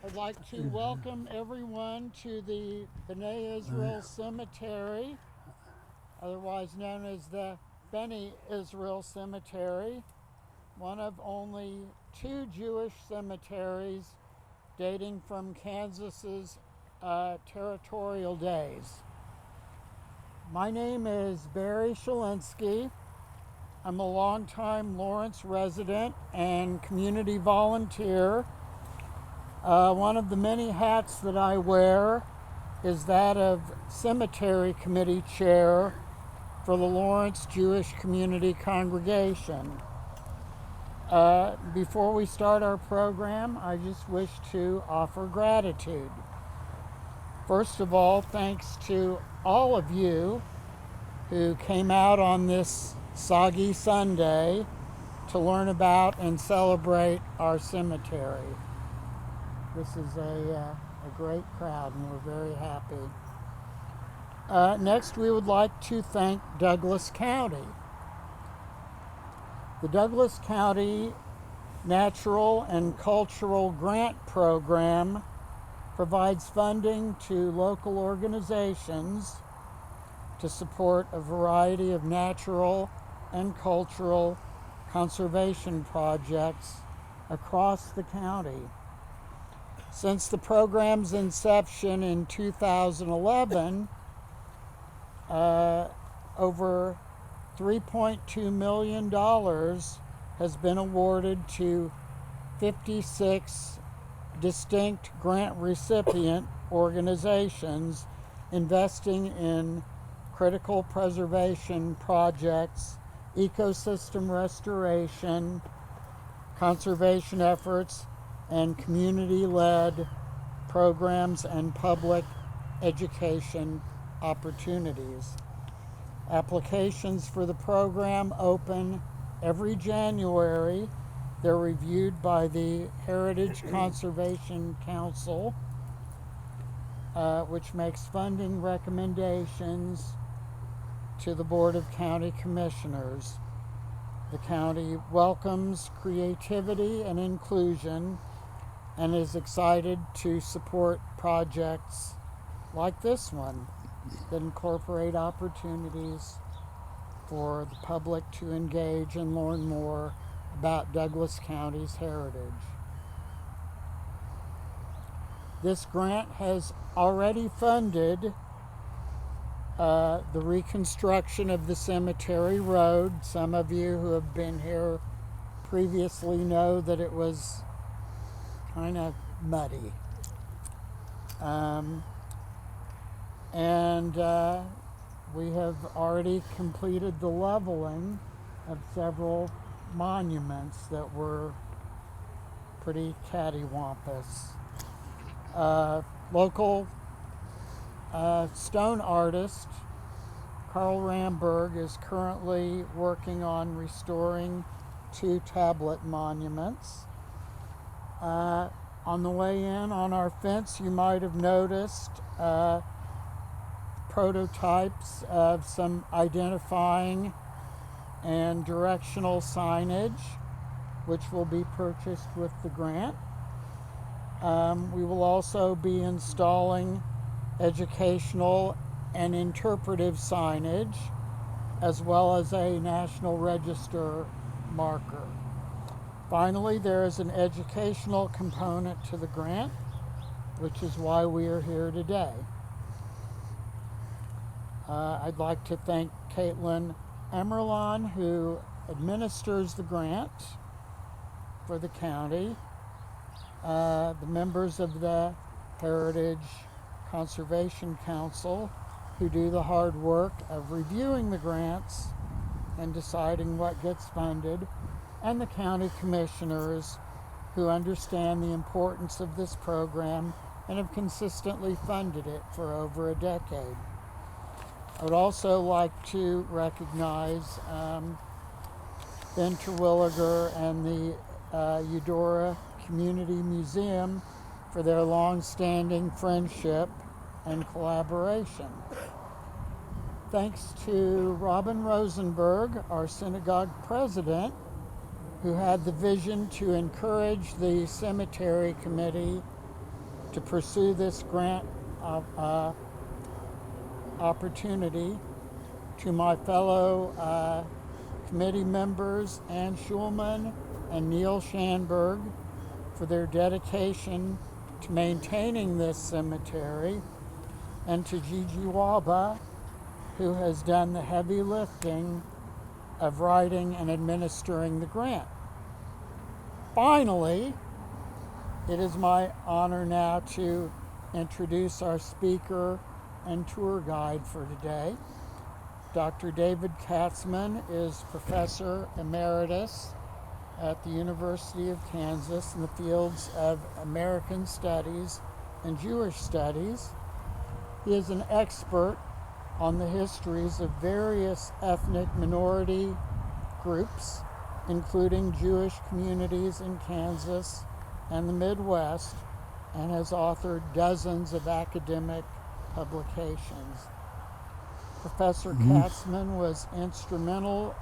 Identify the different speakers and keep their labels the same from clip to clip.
Speaker 1: I'd like to welcome everyone to the B'nai Israel Cemetery, otherwise known as the Beni Israel Cemetery, one of only two Jewish cemeteries dating from Kansas's territorial days. My name is Barry Shalinsky. I'm a longtime Lawrence resident and community volunteer. One of the many hats that I wear is that of Cemetery Committee Chair for the Lawrence Jewish Community Congregation. Before we start our program, I just wish to offer gratitude. First of all, thanks to all of you who came out on this soggy Sunday to learn about and celebrate our cemetery. This is a great crowd, and we're very happy. Next, we would like to thank Douglas County. The Douglas County Natural and Cultural Grant Program provides funding to local organizations to support a variety of natural and cultural conservation projects across the county. Since the program's inception in 2011, over $3.2 million has been awarded to 56 distinct grant recipient organizations investing in critical preservation projects, ecosystem restoration, conservation efforts, and community-led programs and public education opportunities. Applications for the program open every January. They're reviewed by the Heritage Conservation Council, which makes funding recommendations to the Board of County Commissioners. The county welcomes creativity and inclusion and is excited to support projects like this one that incorporate opportunities for the public to engage and learn more about Douglas County's heritage. This grant has already funded the reconstruction of the cemetery road. Some of you who have been here previously know that it was kind of muddy. We have already completed the leveling of several monuments that were pretty cattywampus. Local stone artist Carl Ramberg is currently working on restoring 2 tablet monuments. On the way in, on our fence, you might have noticed prototypes of some identifying and directional signage, which will be purchased with the grant. We will also be installing educational and interpretive signage, as well as a National Register marker. Finally, there is an educational component to the grant, which is why we are here today. I'd like to thank Caitlin Emerlon, who administers the grant for the county, the members of the Heritage Conservation Council, who do the hard work of reviewing the grants and deciding what gets funded, and the county commissioners, who understand the importance of this program and have consistently funded it for over a decade. I would also like to recognize Ben Terwilliger and the Eudora Community Museum for their long-standing friendship and collaboration. Thanks to Robin Rosenberg, our synagogue president, who had the vision to encourage the cemetery committee to pursue this grant opportunity, to my fellow committee members, Ann Schulman and Neil Schanberg, for their dedication to maintaining this cemetery, and to Gigi Waba, who has done the heavy lifting of writing and administering the grant. Finally, it is my honor now to introduce our speaker and tour guide for today. Dr. David Katzman is Professor Emeritus at the University of Kansas in the fields of American Studies and Jewish Studies. He is an expert on the histories of various ethnic minority groups, including Jewish communities in Kansas and the Midwest, and has authored dozens of academic publications. Professor Katzman was instrumental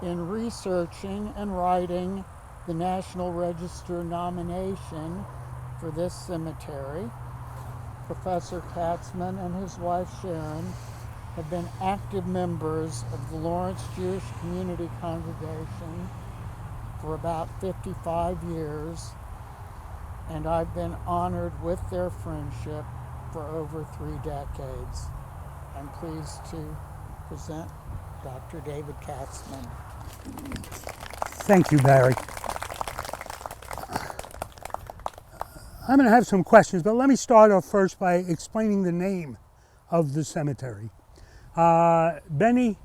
Speaker 1: in researching and writing the National Register nomination for this cemetery. Professor Katzman and his wife Sharon have been active members of the Lawrence Jewish Community Congregation for about 55 years, and I've been honored with their friendship for over 3 decades. I'm pleased to present Dr. David Katzman.
Speaker 2: Thank you, Barry. I'm going to have some questions, but let me start off first by explaining the name of the cemetery. Beni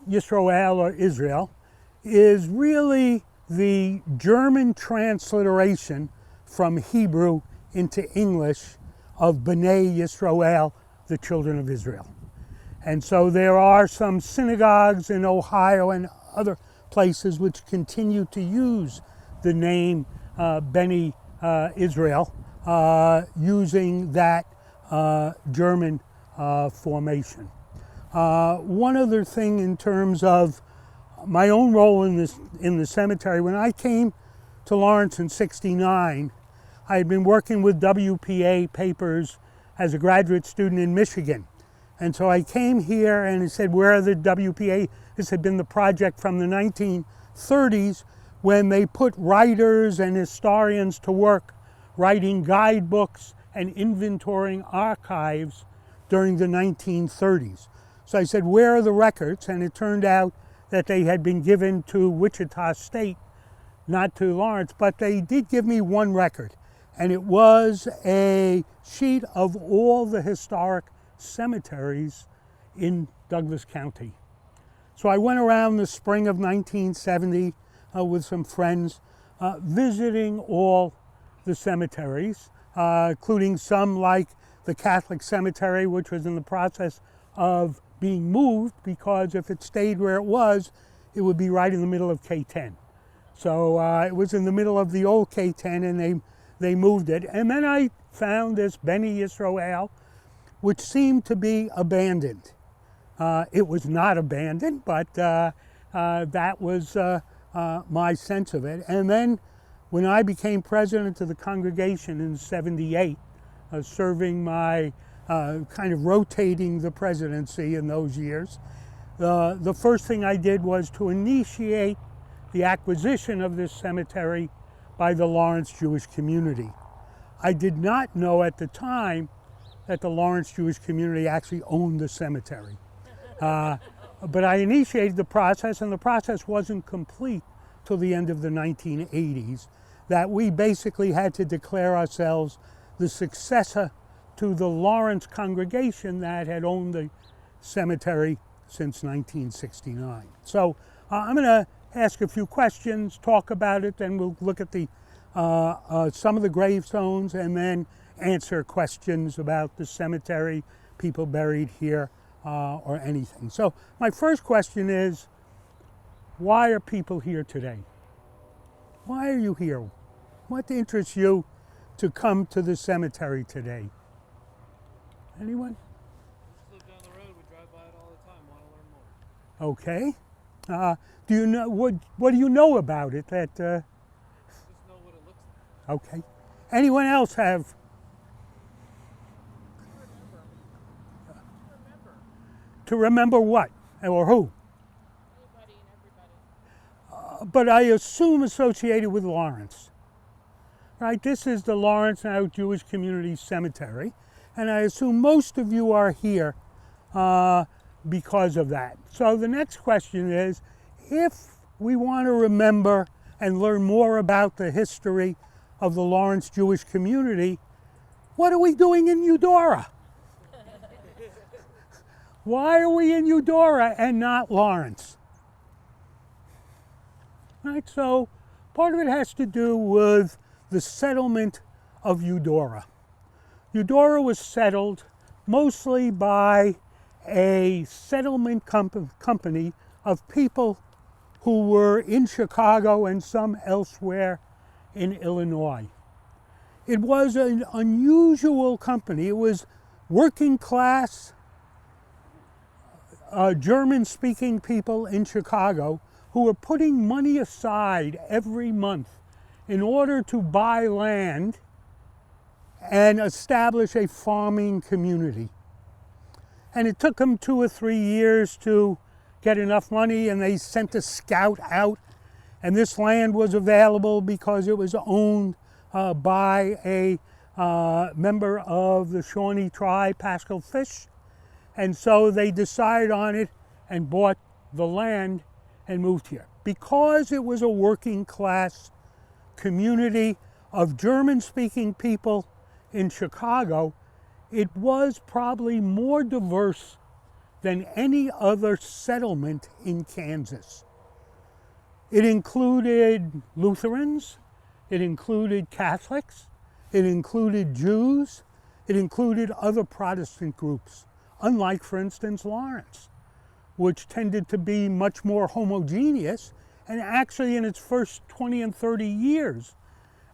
Speaker 2: Yisroel, or Israel, is really the German transliteration from Hebrew into English of Bnei Yisroel, the children of Israel. And so there are some synagogues in Ohio and other places which continue to use the name Beni Israel, using that German formation. One other thing in terms of my own role in the cemetery, when I came to Lawrence in '69, I had been working with WPA papers as a graduate student in Michigan. And so I came here and it said, where are the WPA? This had been the project from the 1930s when they put writers and historians to work writing guidebooks and inventorying archives during the 1930s. So I said, where are the records? And it turned out that they had been given to Wichita State, not to Lawrence, but they did give me one record. And it was a sheet of all the historic cemeteries in Douglas County. So I went around the spring of 1970 with some friends, visiting all the cemeteries, including some like the Catholic cemetery, which was in the process of being moved, because if it stayed where it was, it would be right in the middle of K10. So it was in the middle of the old K10, and they moved it. And then I found this Beni Yisroel, which seemed to be abandoned. It was not abandoned, but that was my sense of it. And then when I became president of the congregation in '78, serving my kind of rotating the presidency in those years, the first thing I did was to initiate the acquisition of this cemetery by the Lawrence Jewish community. I did not know at the time that the Lawrence Jewish community actually owned the cemetery. But I initiated the process, and the process wasn't complete till the end of the 1980s, that we basically had to declare ourselves the successor to the Lawrence congregation that had owned the cemetery since 1969. So I'm going to ask a few questions, talk about it, then we'll look at the some of the gravestones, and then answer questions about the cemetery, people buried here, or anything. So my first question is, why are people here today? Why are you here? What interests you to come to the cemetery today? Anyone?
Speaker 3: We just live down the road, we drive by it all the time, want to learn more.
Speaker 2: Okay. Do you know what do you know about it? That
Speaker 3: Just know what it looks like.
Speaker 2: okay. Anyone else have? To remember what? Or who?
Speaker 4: Anybody and everybody.
Speaker 2: But I assume associated with Lawrence. Right? This is the Lawrence now Jewish Community Cemetery. And I assume most of you are here because of that. So the next question is, if we want to remember and learn more about the history of the Lawrence Jewish community, what are we doing in Eudora? Why are we in Eudora and not Lawrence? Right, so part of it has to do with the settlement of Eudora. Eudora was settled mostly by a settlement company of people who were in Chicago and some elsewhere in Illinois. It was an unusual company. It was working class German-speaking people in Chicago who were putting money aside every month in order to buy land and establish a farming community. And it took them 2 or 3 years to get enough money, and they sent a scout out, and this land was available because it was owned by a member of the Shawnee tribe, Pascal Fish. And so they decided on it and bought the land and moved here. Because it was a working class community of German-speaking people in Chicago, it was probably more diverse than any other settlement in Kansas. It included Lutherans, it included Catholics, it included Jews, it included other Protestant groups, unlike, for instance, Lawrence, which tended to be much more homogeneous and actually in its first 20 and 30 years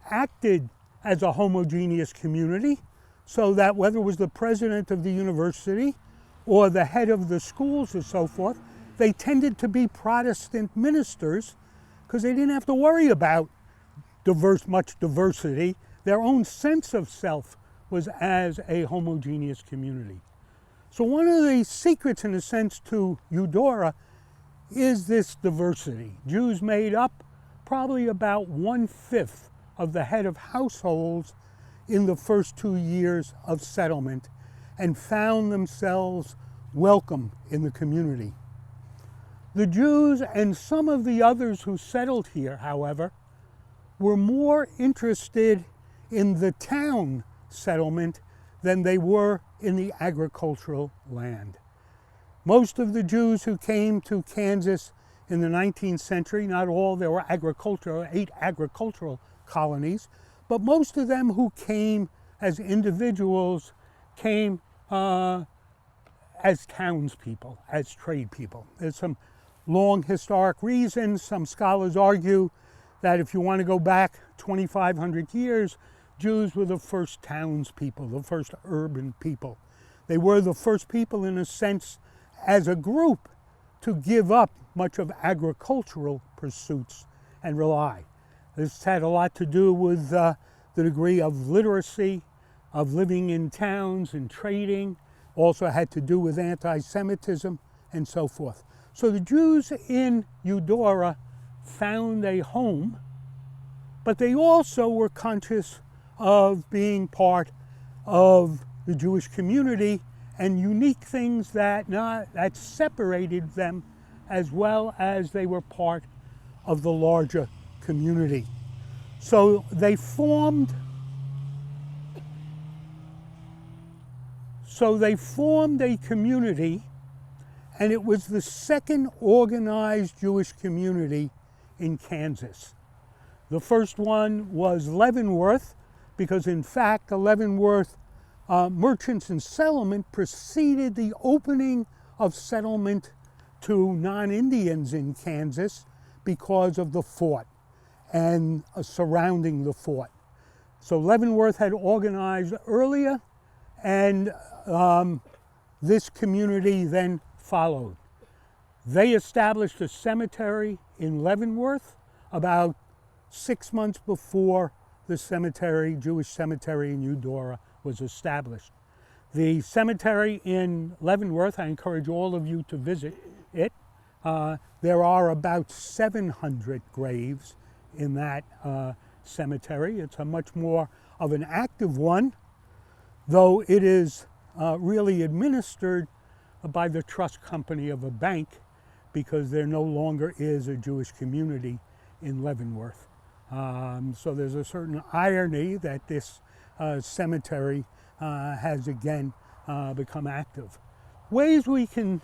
Speaker 2: acted as a homogeneous community, so that whether it was the president of the university or the head of the schools or so forth, they tended to be Protestant ministers because they didn't have to worry about much diversity. Their own sense of self was as a homogeneous community. So one of the secrets, in a sense, to Eudora is this diversity. Jews made up probably about 1/5 of the head of households in the first 2 years of settlement and found themselves welcome in the community. The Jews and some of the others who settled here, however, were more interested in the town settlement than they were in the agricultural land. Most of the Jews who came to Kansas in the 19th century, not all, there were 8 agricultural colonies, but most of them who came as individuals came as townspeople, as trade people. There's some long historic reasons. Some scholars argue that if you want to go back 2,500 years, Jews were the first townspeople, the first urban people. They were the first people, in a sense, as a group, to give up much of agricultural pursuits and rely. This had a lot to do with the degree of literacy, of living in towns and trading, also had to do with anti-Semitism and so forth. So the Jews in Eudora found a home, but they also were conscious of being part of the Jewish community and unique things that separated them, as well as they were part of the larger community. So they formed a community, and it was the second organized Jewish community in Kansas. The first one was Leavenworth, because in fact the Leavenworth Merchants and Settlement preceded the opening of settlement to non-Indians in Kansas because of the fort and surrounding the fort. So Leavenworth had organized earlier, and this community then followed. They established a cemetery in Leavenworth about 6 months before the cemetery, Jewish cemetery in Eudora was established. The cemetery in Leavenworth, I encourage all of you to visit it. There are about 700 graves in that cemetery. It's a much more of an active one, though it is really administered by the trust company of a bank, because there no longer is a Jewish community in Leavenworth. So there's a certain irony that this cemetery has again become active. Ways we can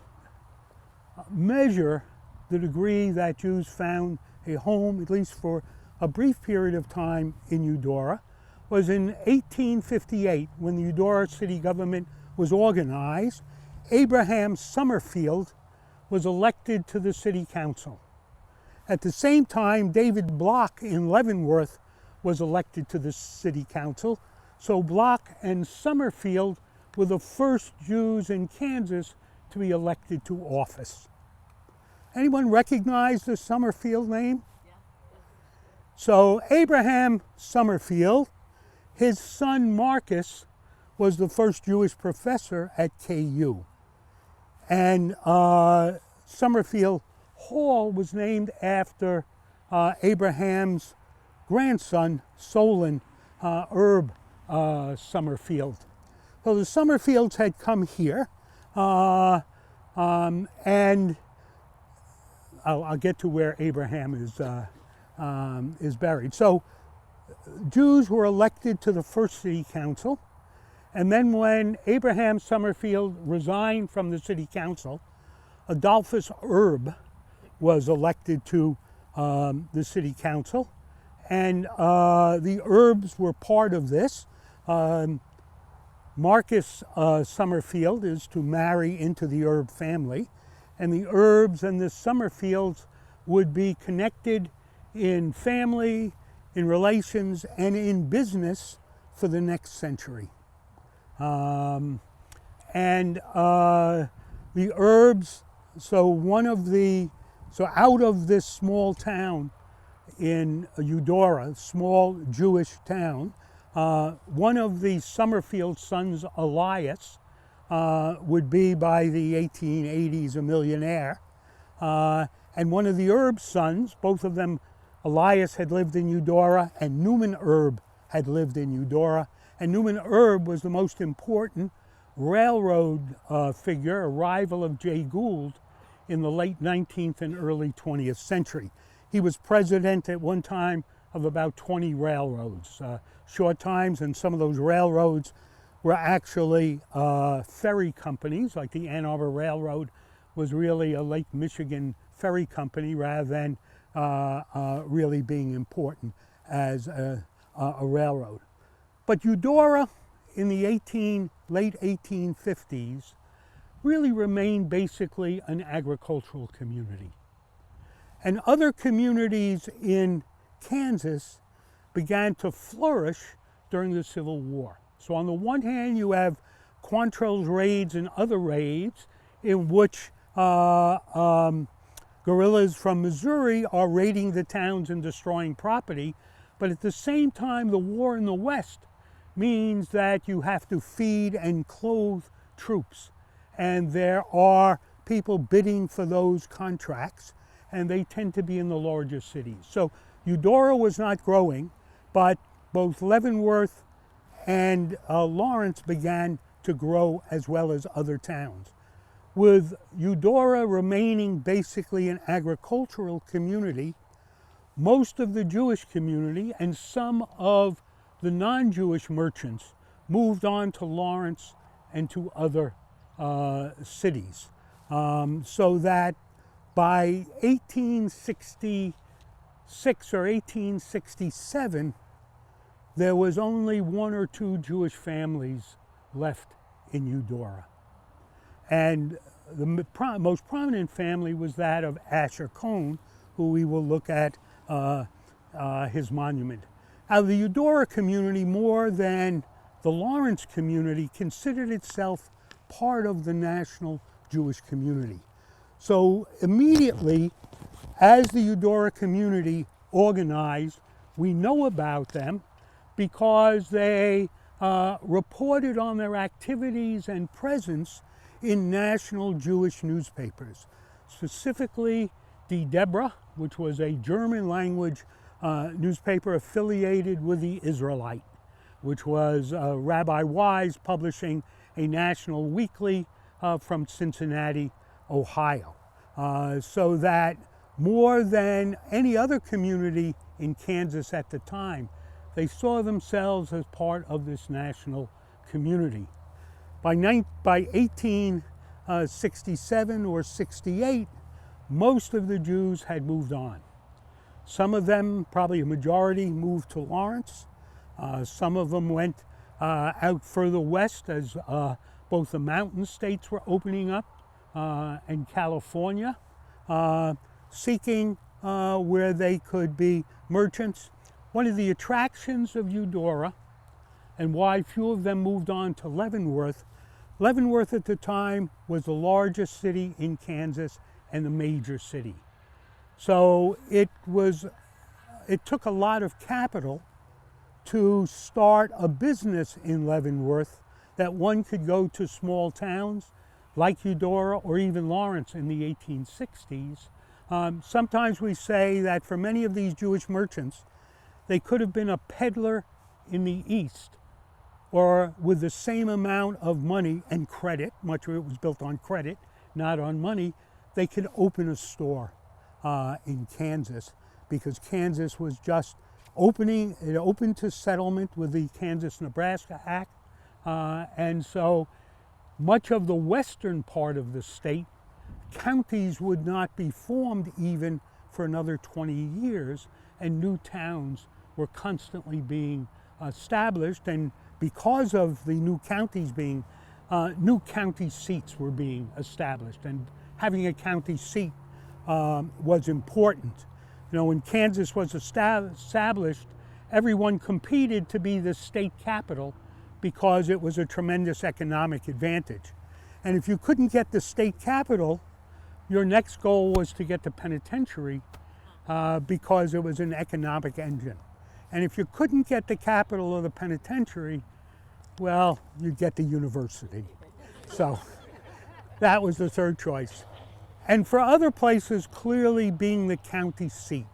Speaker 2: measure the degree that Jews found a home, at least for a brief period of time, in Eudora was in 1858, when the Eudora city government was organized. Abraham Summerfield was elected to the city council. At the same time, David Block in Leavenworth was elected to the city council. So Block and Summerfield were the first Jews in Kansas to be elected to office. Anyone recognize the Summerfield name? Yeah. So Abraham Summerfield, his son Marcus was the first Jewish professor at KU. And Summerfield Hall was named after Abraham's grandson, Solon Herb Summerfield. So the Summerfields had come here, and I'll get to where Abraham is buried. So Jews were elected to the first city council, and then when Abraham Summerfield resigned from the city council, Adolphus Erb was elected to the city council, and the Erbs were part of this. Marcus Summerfield is to marry into the Erb family, and the Erbs and the Summerfields would be connected in family, in relations, and in business for the next century. The Erbs, so out of this small town in Eudora, small Jewish town, one of the Summerfield sons, Elias, would be by the 1880s a millionaire. And one of the Erb sons, both of them, Elias had lived in Eudora and Newman Erb had lived in Eudora. And Newman Erb was the most important railroad figure, a rival of Jay Gould in the late 19th and early 20th century. He was president at one time of about 20 railroads, short times, and some of those railroads were actually ferry companies, like the Ann Arbor Railroad was really a Lake Michigan ferry company rather than really being important as a railroad. But Eudora in the late 1850s really remained basically an agricultural community. And other communities in Kansas began to flourish during the Civil War. So on the one hand, you have Quantrill's raids and other raids in which guerrillas from Missouri are raiding the towns and destroying property. But at the same time, the war in the West means that you have to feed and clothe troops. And there are people bidding for those contracts, and they tend to be in the larger cities. So Eudora was not growing, but both Leavenworth and Lawrence began to grow as well as other towns. With Eudora remaining basically an agricultural community, most of the Jewish community and some of the non-Jewish merchants moved on to Lawrence and to other cities. So that by 1866 or 1867, there was only one or two Jewish families left in Eudora. And the most prominent family was that of Asher Cohn, who we will look at his monument. Now, the Eudora community, more than the Lawrence community, considered itself part of the national Jewish community. So immediately, as the Eudora community organized, we know about them. because they reported on their activities and presence in national Jewish newspapers, specifically Die Deborah, which was a German language newspaper affiliated with the Israelite, which was Rabbi Wise publishing a national weekly from Cincinnati, Ohio. So that more than any other community in Kansas at the time, they saw themselves as part of this national community. By 1867 or 68, most of the Jews had moved on. Some of them, probably a majority, moved to Lawrence. Some of them went out further west as both the mountain states were opening up and California, seeking where they could be merchants. One of the attractions of Eudora and why few of them moved on to Leavenworth, Leavenworth at the time was the largest city in Kansas and the major city. So it took a lot of capital to start a business in Leavenworth that one could go to small towns like Eudora or even Lawrence in the 1860s. Sometimes we say that for many of these Jewish merchants, they could have been a peddler in the East, or with the same amount of money and credit, much of it was built on credit, not on money, they could open a store in Kansas, because Kansas was just opening, it opened to settlement with the Kansas-Nebraska Act, and so much of the western part of the state, counties would not be formed even for another 20 years, and new towns were constantly being established, and because of the new counties being, new county seats were being established, and having a county seat was important. You know, when Kansas was established, everyone competed to be the state capital because it was a tremendous economic advantage. And if you couldn't get the state capital, your next goal was to get the penitentiary because it was an economic engine. And if you couldn't get the capital of the penitentiary, well, you'd get the university. So that was the third choice. And for other places, clearly being the county seat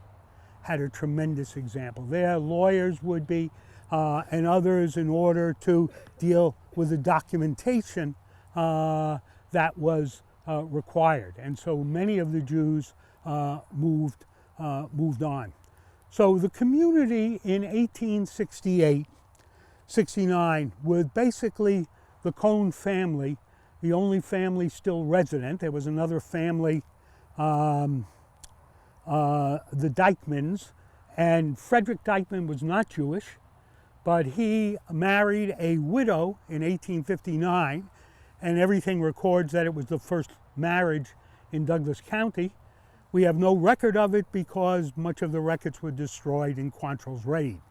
Speaker 2: had a tremendous example. Their lawyers would be, and others, in order to deal with the documentation that was required. And so many of the Jews moved on. So the community in 1868-69, with basically the Cohn family, the only family still resident. There was another family, the Dykmans, and Frederick Dykman was not Jewish, but he married a widow in 1859, and everything records that it was the first marriage in Douglas County. We have no record of it because much of the records were destroyed in Quantrill's raid.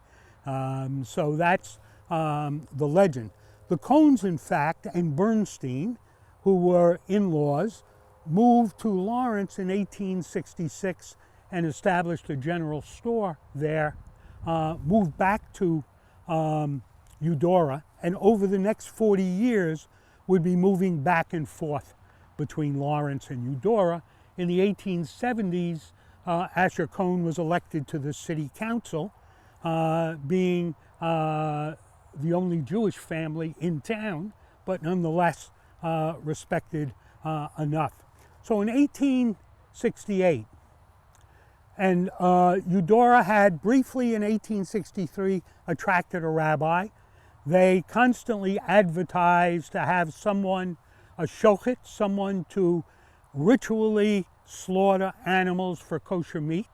Speaker 2: So that's the legend. The Cohns, in fact, and Bernstein, who were in-laws, moved to Lawrence in 1866 and established a general store there, moved back to Eudora, and over the next 40 years would be moving back and forth between Lawrence and Eudora. In the 1870s, Asher Cohn was elected to the city council, being the only Jewish family in town, but nonetheless respected enough. So in 1868, and Eudora had briefly in 1863 attracted a rabbi. They constantly advertised to have someone, a shochet, someone to ritually slaughter animals for kosher meat,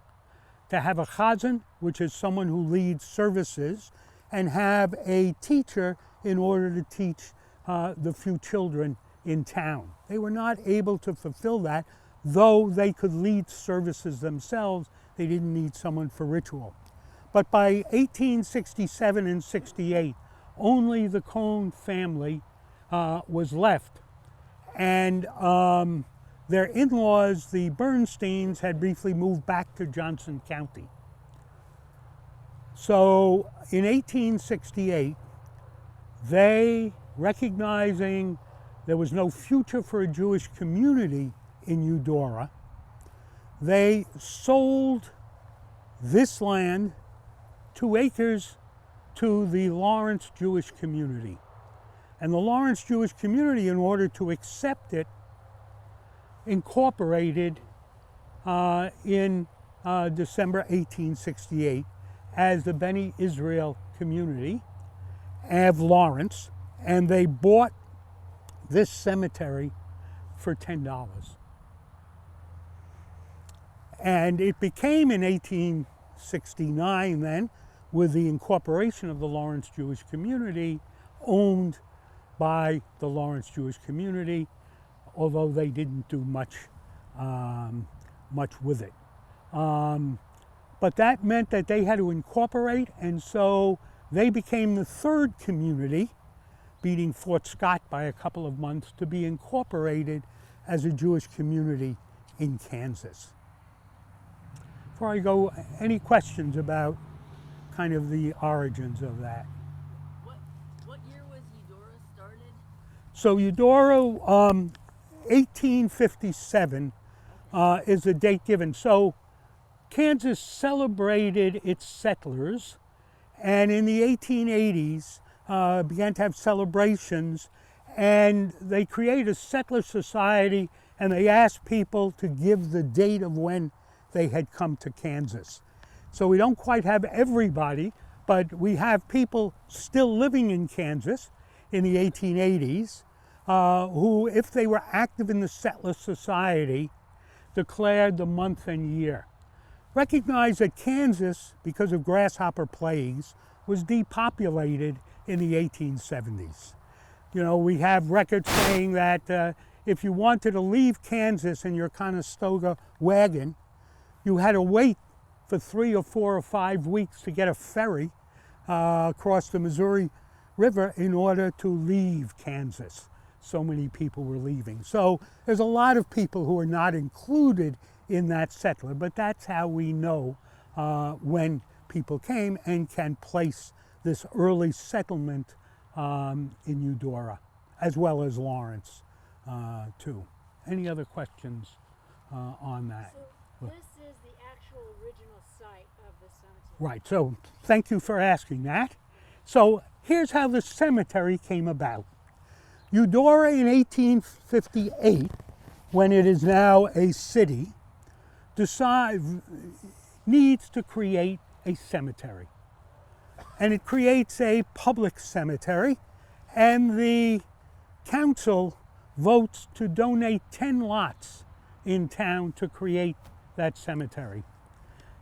Speaker 2: to have a chazan, which is someone who leads services, and have a teacher in order to teach the few children in town. They were not able to fulfill that, though they could lead services themselves. They didn't need someone for ritual. But by 1867 and 68, only the Cohn family was left. And their in-laws, the Bernsteins, had briefly moved back to Johnson County. So in 1868, they, recognizing there was no future for a Jewish community in Eudora, they sold this land, 2 acres, to the Lawrence Jewish community. And the Lawrence Jewish community, in order to accept it, incorporated in December 1868 as the Bene Israel community of Lawrence, and they bought this cemetery for $10. And it became in 1869 then, with the incorporation of the Lawrence Jewish community, owned by the Lawrence Jewish community, although they didn't do much with it. But that meant that they had to incorporate, and so they became the 3rd community, beating Fort Scott by a couple of months, to be incorporated as a Jewish community in Kansas. Before I go, any questions about kind of the origins of that?
Speaker 5: What year was Eudora started?
Speaker 2: So Eudora, 1857 is the date given. So Kansas celebrated its settlers, and in the 1880s began to have celebrations, and they created a settler society, and they asked people to give the date of when they had come to Kansas. So we don't quite have everybody, but we have people still living in Kansas in the 1880s who, if they were active in the settler society, declared the month and year. Recognize that Kansas, because of grasshopper plagues, was depopulated in the 1870s. You know, we have records saying that if you wanted to leave Kansas in your Conestoga wagon, you had to wait for 3 or 4 or 5 weeks to get a ferry across the Missouri River in order to leave Kansas. So many people were leaving. So there's a lot of people who are not included in that settler, but that's how we know when people came and can place this early settlement in Eudora, as well as Lawrence too. Any other questions on that?
Speaker 6: So this is the actual original site of the cemetery.
Speaker 2: Right, so thank you for asking that. So here's how the cemetery came about. Eudora in 1858, when it is now a city, needs to create a cemetery. And it creates a public cemetery, and the council votes to donate 10 lots in town to create that cemetery.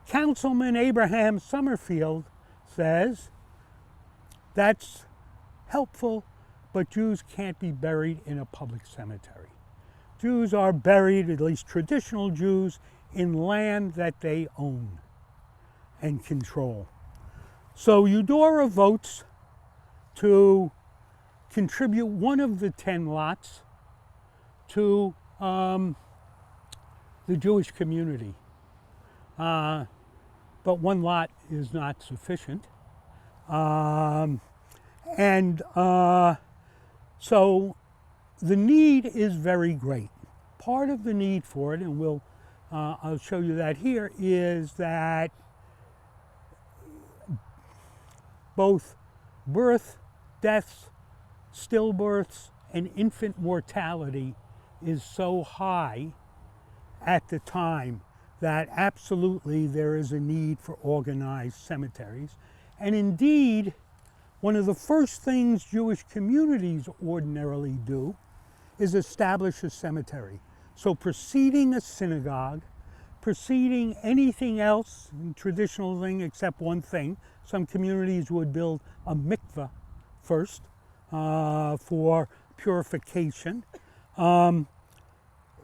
Speaker 2: Councilman Abraham Summerfield says that's helpful, but Jews can't be buried in a public cemetery. Jews are buried, at least traditional Jews, in land that they own and control. So Eudora votes to contribute one of the 10 lots to the Jewish community. But one lot is not sufficient. So the need is very great. Part of the need for it, and I'll show you that here, is that both birth, deaths, stillbirths, and infant mortality is so high at the time that absolutely there is a need for organized cemeteries. And indeed, one of the first things Jewish communities ordinarily do is establish a cemetery. So preceding a synagogue, preceding anything else, traditional thing except one thing, some communities would build a mikveh first for purification.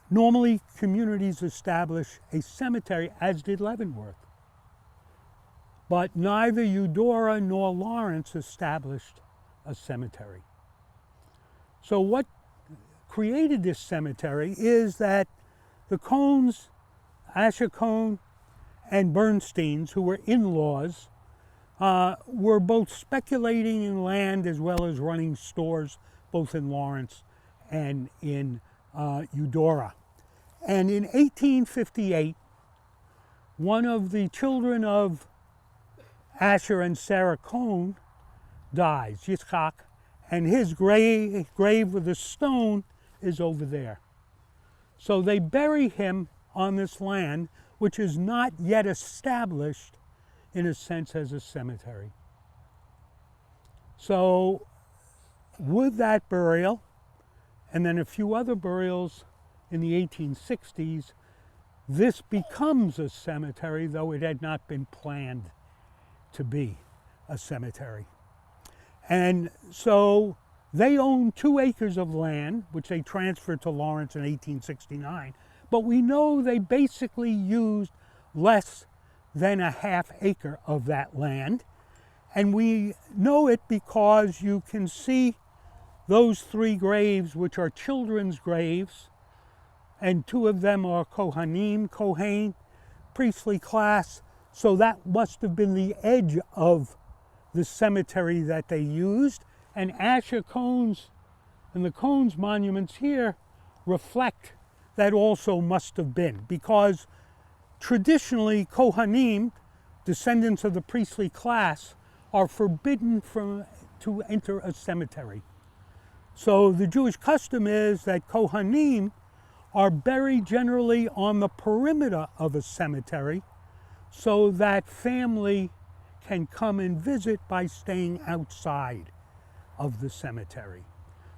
Speaker 2: Normally, communities establish a cemetery, as did Leavenworth. But neither Eudora nor Lawrence established a cemetery. So what created this cemetery is that the Cohns, Asher Cohn and Bernsteins, who were in-laws, were both speculating in land as well as running stores, both in Lawrence and in Eudora. And in 1858, one of the children of Asher and Sarah Cohn dies, Yitzchak, and his grave with a stone is over there. So they bury him on this land, which is not yet established in a sense as a cemetery. So with that burial, and then a few other burials in the 1860s, this becomes a cemetery, though it had not been planned to be a cemetery. And so they own 2 acres of land, which they transferred to Lawrence in 1869, but we know they basically used less than a half acre of that land. And we know it because you can see those 3 graves, which are children's graves, and 2 of them are Kohen, priestly class. So that must have been the edge of the cemetery that they used. And Asher Cohn's and the Cohn's monuments here reflect that also must have been, because traditionally Kohanim, descendants of the priestly class, are forbidden to enter a cemetery. So the Jewish custom is that Kohanim are buried generally on the perimeter of a cemetery so that family can come and visit by staying outside of the cemetery.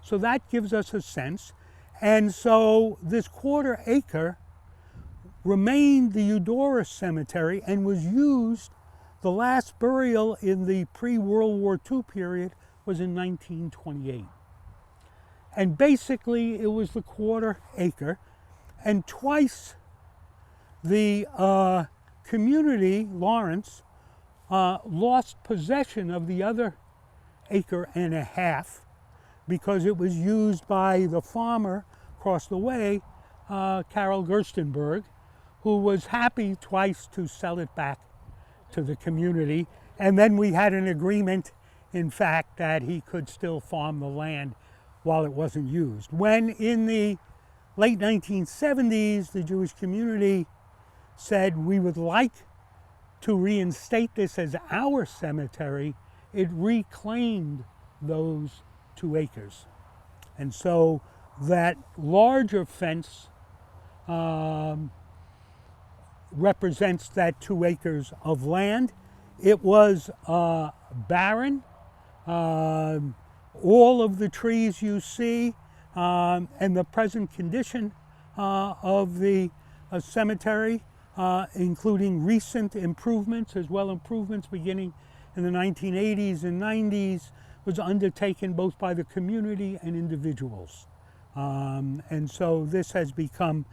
Speaker 2: So that gives us a sense. And so this 1/4 acre remained the Eudora Cemetery and was used. The last burial in the pre-World War II period was in 1928. And basically it was the 1/4 acre, and twice the community, Lawrence, lost possession of the other 1.5 acres because it was used by the farmer across the way, Carol Gerstenberg, who was happy twice to sell it back to the community. And then we had an agreement, in fact, that he could still farm the land while it wasn't used. When in the late 1970s, the Jewish community said, we would like to reinstate this as our cemetery, it reclaimed those 2 acres. And so that larger fence represents that 2 acres of land. It was barren. All of the trees you see and the present condition of the cemetery, including recent improvements as well, improvements beginning in the 1980s and 90s, was undertaken both by the community and individuals. And so this has become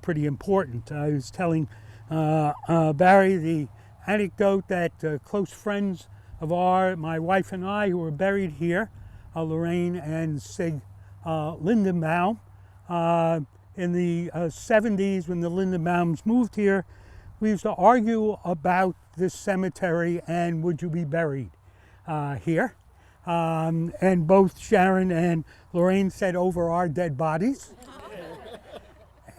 Speaker 2: pretty important. I was telling Barry the anecdote that close friends of my wife and I, who were buried here, Lorraine and Sig Lindenbaum, in the 70s when the Lindenbaums moved here, we used to argue about this cemetery and would you be buried here. And both Sharon and Lorraine said over our dead bodies.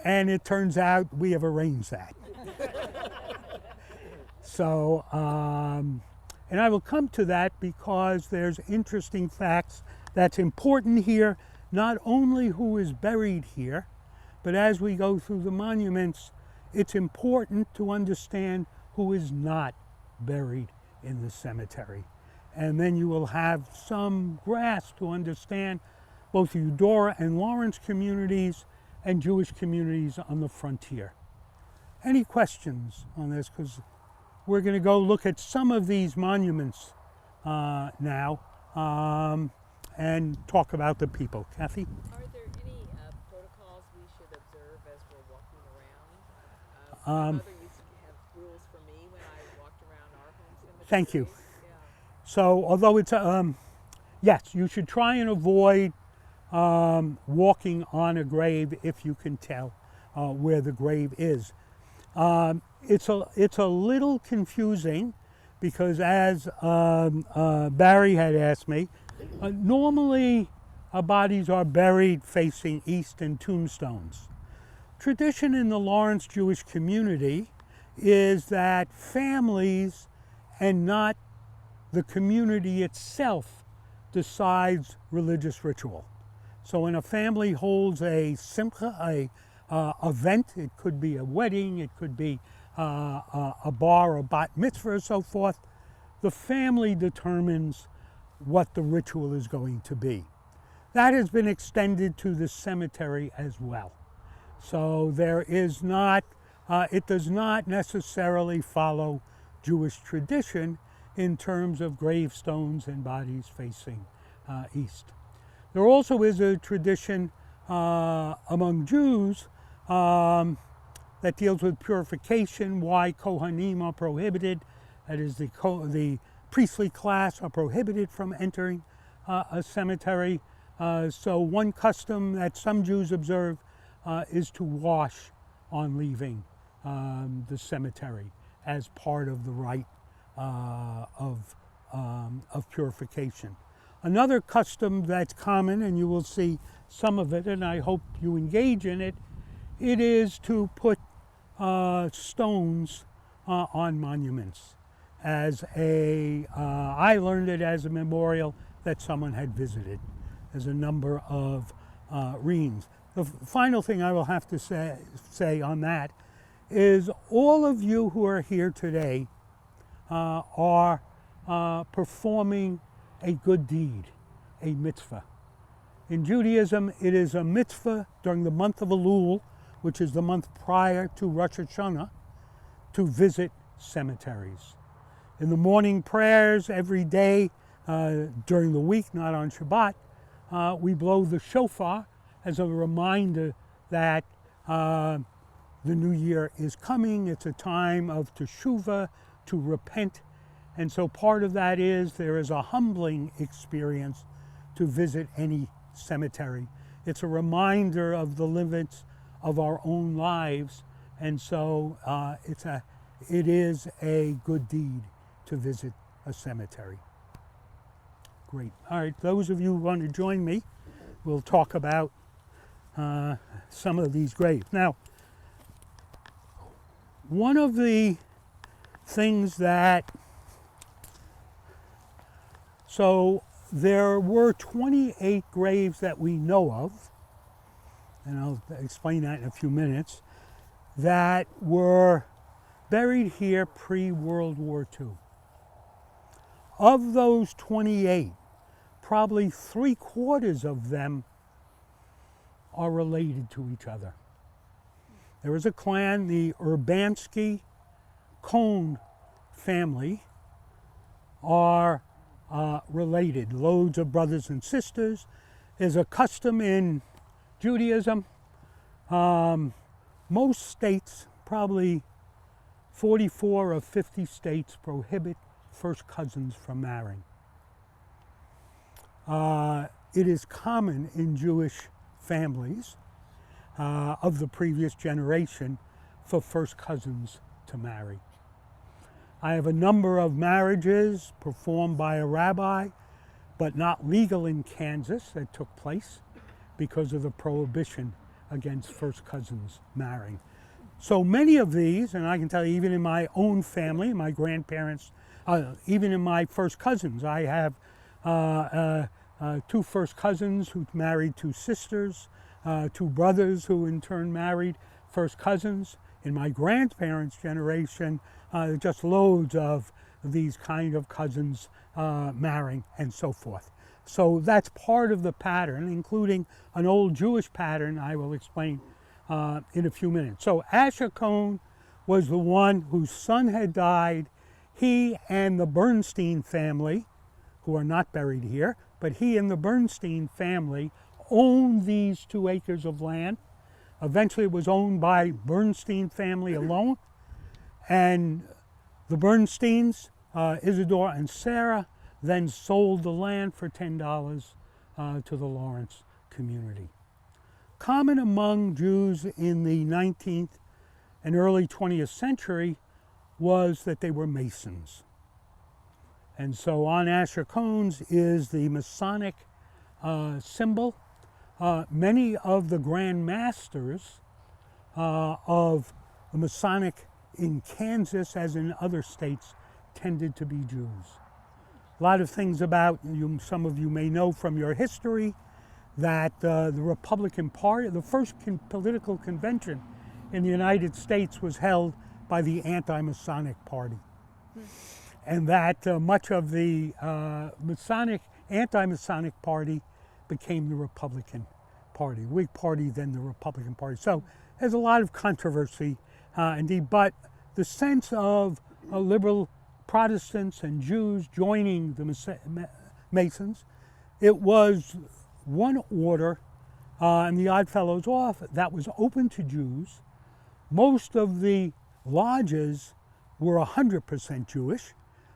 Speaker 2: And it turns out we have arranged that. So, and I will come to that because there's interesting facts that's important here, not only who is buried here, but as we go through the monuments, it's important to understand who is not buried in the cemetery. And then you will have some grasp to understand both Eudora and Lawrence communities and Jewish communities on the frontier. Any questions on this? Because we're going to go look at some of these monuments now and talk about the people. Kathy?
Speaker 5: Are there any protocols we should observe as we're walking around? My mother used to have rules for me when I walked around our home cemetery.
Speaker 2: Thank you.
Speaker 5: Yeah.
Speaker 2: So although it's, yes, you should try and avoid walking on a grave if you can tell where the grave is. It's a little confusing because as Barry had asked me, normally bodies are buried facing east in tombstones. Tradition in the Lawrence Jewish community is that families and not the community itself decides religious ritual. So when a family holds a simcha, a event, it could be a wedding, it could be a bar or bat mitzvah or so forth, the family determines what the ritual is going to be. That has been extended to the cemetery as well. So there is not, it does not necessarily follow Jewish tradition in terms of gravestones and bodies facing east. There also is a tradition among Jews that deals with purification, why Kohanim are prohibited, that is the priestly class are prohibited from entering a cemetery. So one custom that some Jews observe is to wash on leaving the cemetery as part of the rite of purification. Another custom that's common, and you will see some of it, and I hope you engage in it, it is to put stones on monuments as I learned it as a memorial that someone had visited. There's a number of reams. The final thing I will have to say on that is all of you who are here today are performing a good deed, a mitzvah. In Judaism, it is a mitzvah during the month of Elul, which is the month prior to Rosh Hashanah, to visit cemeteries. In the morning prayers every day during the week, not on Shabbat, we blow the shofar as a reminder that the new year is coming. It's a time of teshuvah, to repent. And so part of that is there is a humbling experience to visit any cemetery. It's a reminder of the limits of our own lives. And so it is a good deed to visit a cemetery. Great. All right, those of you who want to join me, we'll talk about some of these graves. Now, one of the things that, so there were 28 graves that we know of, and I'll explain that in a few minutes, that were buried here pre-World War II. Of those 28, probably 3/4 of them are related to each other. There was a clan, the Urbanski Cohn family are related, loads of brothers and sisters. There's a custom in Judaism. Most states, probably 44 of 50 states, prohibit first cousins from marrying. It is common in Jewish families of the previous generation for first cousins to marry. I have a number of marriages performed by a rabbi, but not legal in Kansas, that took place because of the prohibition against first cousins marrying. So many of these, and I can tell you even in my own family, my grandparents, even in my first cousins, I have 2 first cousins who married 2 sisters, 2 brothers who in turn married first cousins. In my grandparents' generation, just loads of these kind of cousins marrying and so forth. So that's part of the pattern, including an old Jewish pattern I will explain in a few minutes. So Asher Cohn was the one whose son had died. He and the Bernstein family, who are not buried here, but he and the Bernstein family owned these 2 acres of land. Eventually it was owned by Bernstein family alone. And the Bernsteins, Isidore and Sarah, then sold the land for $10 to the Lawrence community. Common among Jews in the 19th and early 20th century was that they were Masons. And so on Asher cones is the Masonic symbol. Many of the Grand Masters of the Masonic in Kansas, as in other states, tended to be Jews. A lot of things about you, some of you may know from your history, that the Republican Party, the first political convention in the United States was held by the anti-Masonic Party. And that much of the anti-Masonic Party became the Republican Party, Whig Party, then the Republican Party. So there's a lot of controversy indeed, but the sense of liberal Protestants and Jews joining the Masons, it was one order and the Odd Fellows Off that was open to Jews. Most of the lodges were 100% Jewish,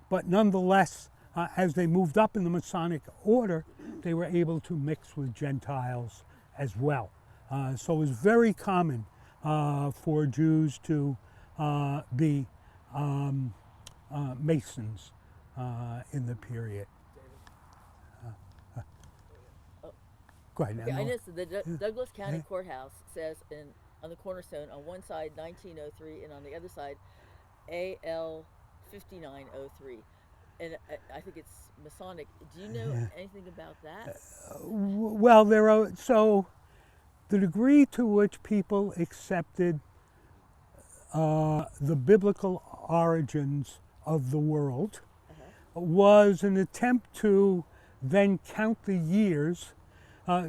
Speaker 2: but nonetheless, as they moved up in the Masonic order, they were able to mix with Gentiles as well. So it was very common for Jews to be Masons in the period. Go ahead.
Speaker 7: Okay, I noticed that the Douglas County Courthouse says on the cornerstone on one side 1903 and on the other side AL 5903. And I think it's Masonic. Do you know anything about that?
Speaker 2: Well, so the degree to which people accepted the biblical origins of the world was an attempt to then count the years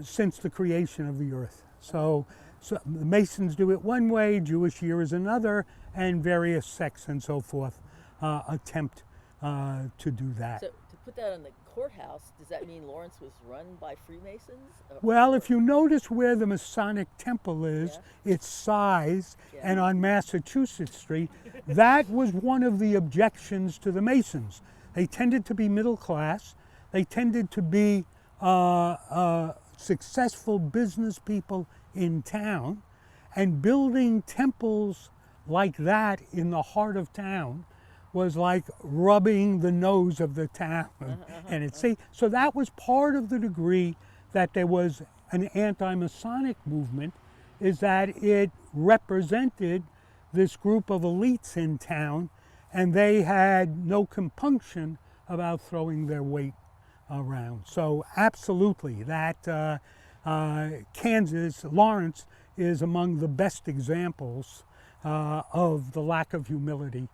Speaker 2: since the creation of the earth. So the Masons do it one way, Jewish year is another, and various sects and so forth attempt to do that.
Speaker 7: So to put that on the courthouse, does that mean Lawrence was run by Freemasons?
Speaker 2: Well, if you notice where the Masonic Temple is, its size, and on Massachusetts Street, that was one of the objections to the Masons. They tended to be middle class. They tended to be successful business people in town, and building temples like that in the heart of town was like rubbing the nose of the town. So that was part of the degree that there was an anti-Masonic movement, is that it represented this group of elites in town, and they had no compunction about throwing their weight around. So absolutely, that Kansas, Lawrence, is among the best examples of the lack of humility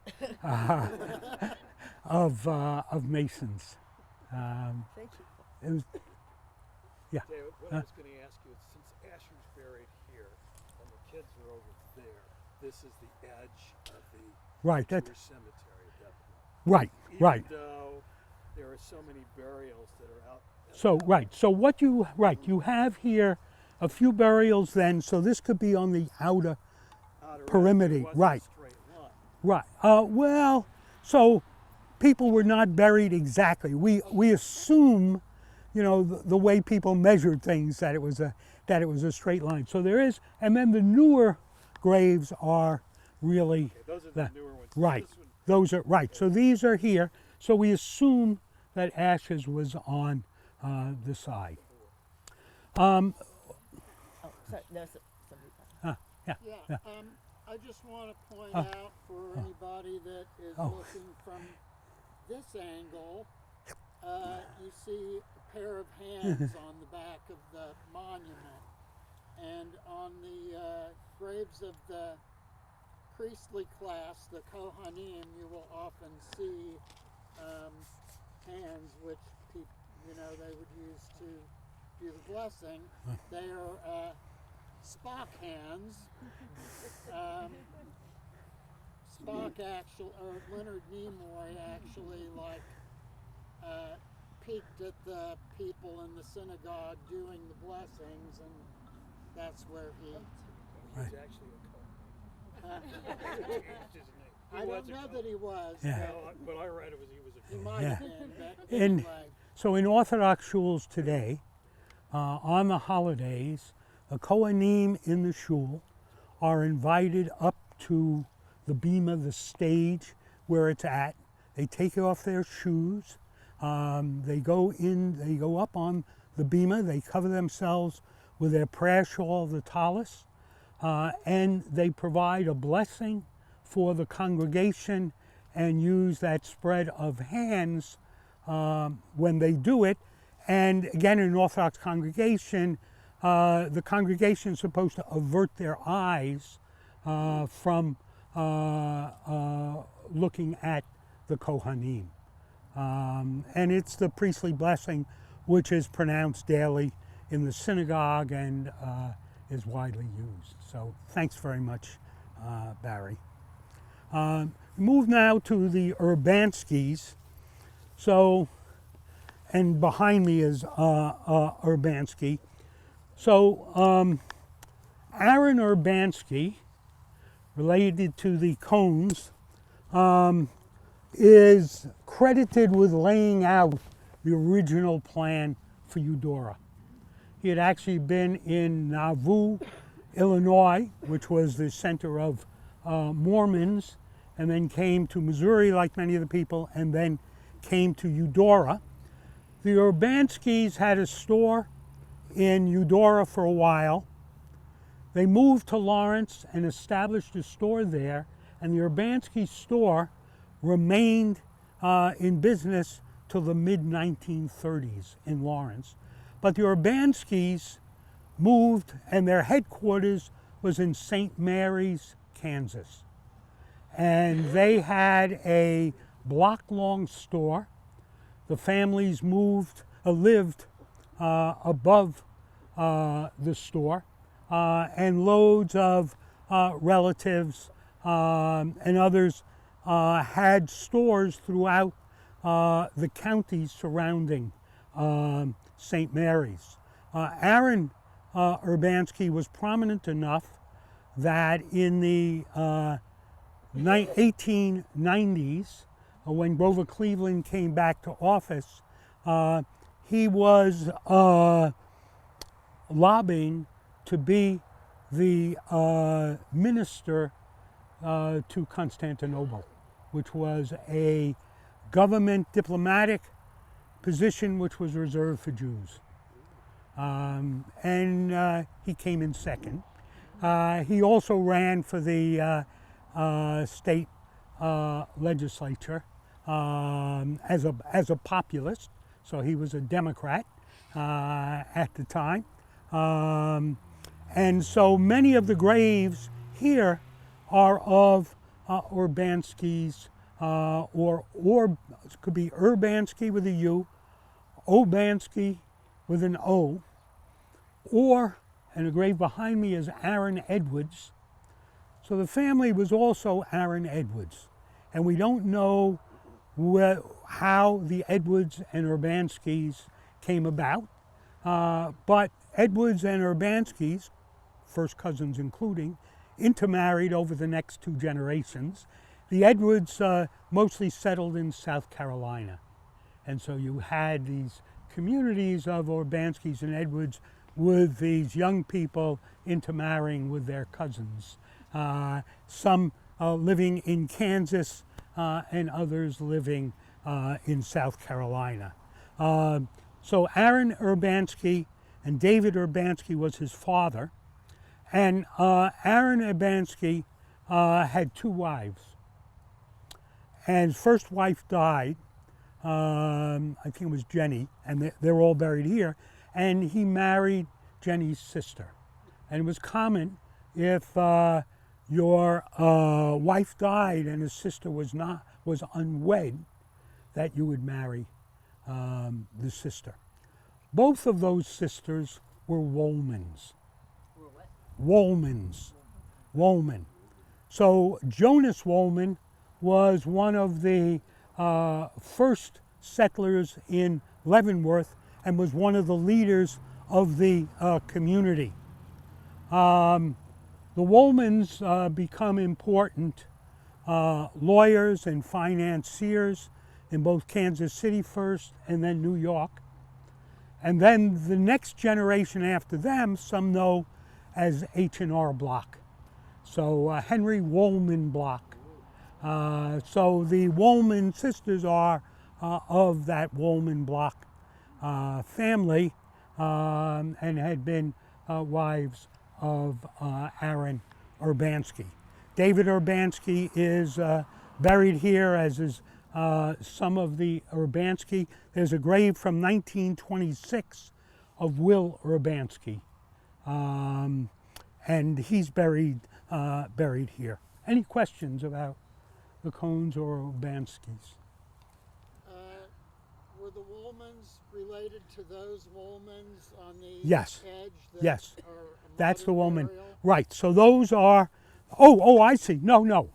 Speaker 2: of Masons.
Speaker 7: Thank you.
Speaker 2: It was, yeah.
Speaker 3: David, what I was going to ask you is, since Asher's buried here and the kids are over there, this is the edge of the Jewish cemetery at that point.
Speaker 2: Right.
Speaker 3: Even though there are so many burials that are out.
Speaker 2: So what you have here a few burials then, so this could be on the outer perimeter, right. Well, so people were not buried exactly. We assume, the way people measured things, that it was a straight line. So there is, and then the newer graves are really
Speaker 3: those are the newer ones.
Speaker 2: right. Those are right. So these are here. So we assume that ashes was on the side.
Speaker 7: Sorry, no,
Speaker 1: Yeah. I just want to point out for anybody that is looking from this angle, you see a pair of hands on the back of the monument. And on the graves of the priestly class, the Kohanim, you will often see hands which they would use to do the blessing. They are Spock hands. Spock Leonard Nimoy actually peeked at the people in the synagogue doing the blessings, and that's where he
Speaker 3: He's actually a Cohen. He changed his name.
Speaker 1: I don't know that he was.
Speaker 2: Yeah.
Speaker 3: But I read it was he was a
Speaker 1: He
Speaker 3: Cohen.
Speaker 1: might have been, but
Speaker 2: And
Speaker 1: anyway.
Speaker 2: so in Orthodox shuls today, on the holidays, the Kohanim in the shul are invited up to the bima, the stage where it's at. They take off their shoes, They go up on the bema, they cover themselves with their prayer shawl, the tallis, and they provide a blessing for the congregation and use that spread of hands when they do it. And again, in an Orthodox congregation, the congregation is supposed to avert their eyes from looking at the Kohanim. And it's the priestly blessing which is pronounced daily in the synagogue and is widely used. So thanks very much, Barry. Move now to the Urbanskys. So, and behind me is Urbansky. So Aaron Urbansky, related to the Cohns, is credited with laying out the original plan for Eudora. He had actually been in Nauvoo, Illinois, which was the center of Mormons, and then came to Missouri, like many of the people, and then came to Eudora. The Urbanskys had a store in Eudora for a while. They moved to Lawrence and established a store there, and the Urbansky store remained in business till the mid-1930s in Lawrence. But the Urbanskys moved, and their headquarters was in St. Mary's, Kansas. And they had a block-long store. The families lived above the store, and loads of relatives and others had stores throughout the counties surrounding St. Mary's. Aaron Urbansky was prominent enough that in the 1890s, when Grover Cleveland came back to office, he was lobbying to be the minister to Constantinople, which was a government diplomatic position which was reserved for Jews. And he came in second. He also ran for the state legislature as a populist, so he was a Democrat at the time. And so many of the graves here are of Urbanskys, or it could be Urbansky with a U, Obansky with an O, and the grave behind me is Aaron Edwards. So the family was also Aaron Edwards. And we don't know how the Edwards and Urbanskys came about, but Edwards and Urbanskys, first cousins including, intermarried over the next two generations. The Edwards mostly settled in South Carolina. And so you had these communities of Urbanskys and Edwards with these young people intermarrying with their cousins. Some living in Kansas and others living in South Carolina. So Aaron Urbansky, and David Urbansky was his father. And Aaron Urbansky had two wives. And his first wife died, I think it was Jenny, and they're all buried here. And he married Jenny's sister. And it was common if your wife died and his sister was unwed, that you would marry the sister. Both of those sisters were Woolmans. Woolman. So Jonas Woolman was one of the first settlers in Leavenworth and was one of the leaders of the community. The Woolmans become important lawyers and financiers in both Kansas City first and then New York. And then the next generation after them, some know as H&R Block. So Henry Woolman Block. So the Woolman sisters are of that Woolman Block family, and had been wives of Aaron Urbanski. David Urbanski is buried here, as is some of the Urbanski. There's a grave from 1926 of Will Urbanski, and he's buried here. Any questions about the Cohns or Urbanskis?
Speaker 1: Were the Woolmans related to those Woolmans on the
Speaker 2: Yes.
Speaker 1: edge?
Speaker 2: Yes.
Speaker 1: Are a
Speaker 2: That's the
Speaker 1: modern
Speaker 2: woman.
Speaker 1: burial?
Speaker 2: Right, so those are, oh, I see. No. No.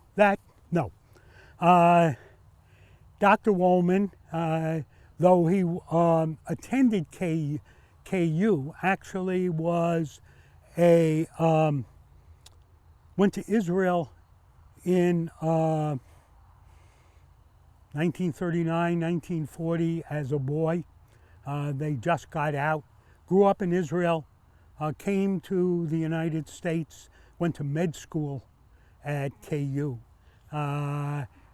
Speaker 2: Dr. Woolman, though he attended KU, actually was went to Israel in 1939, 1940 as a boy. They just got out, grew up in Israel, came to the United States, went to med school at KU,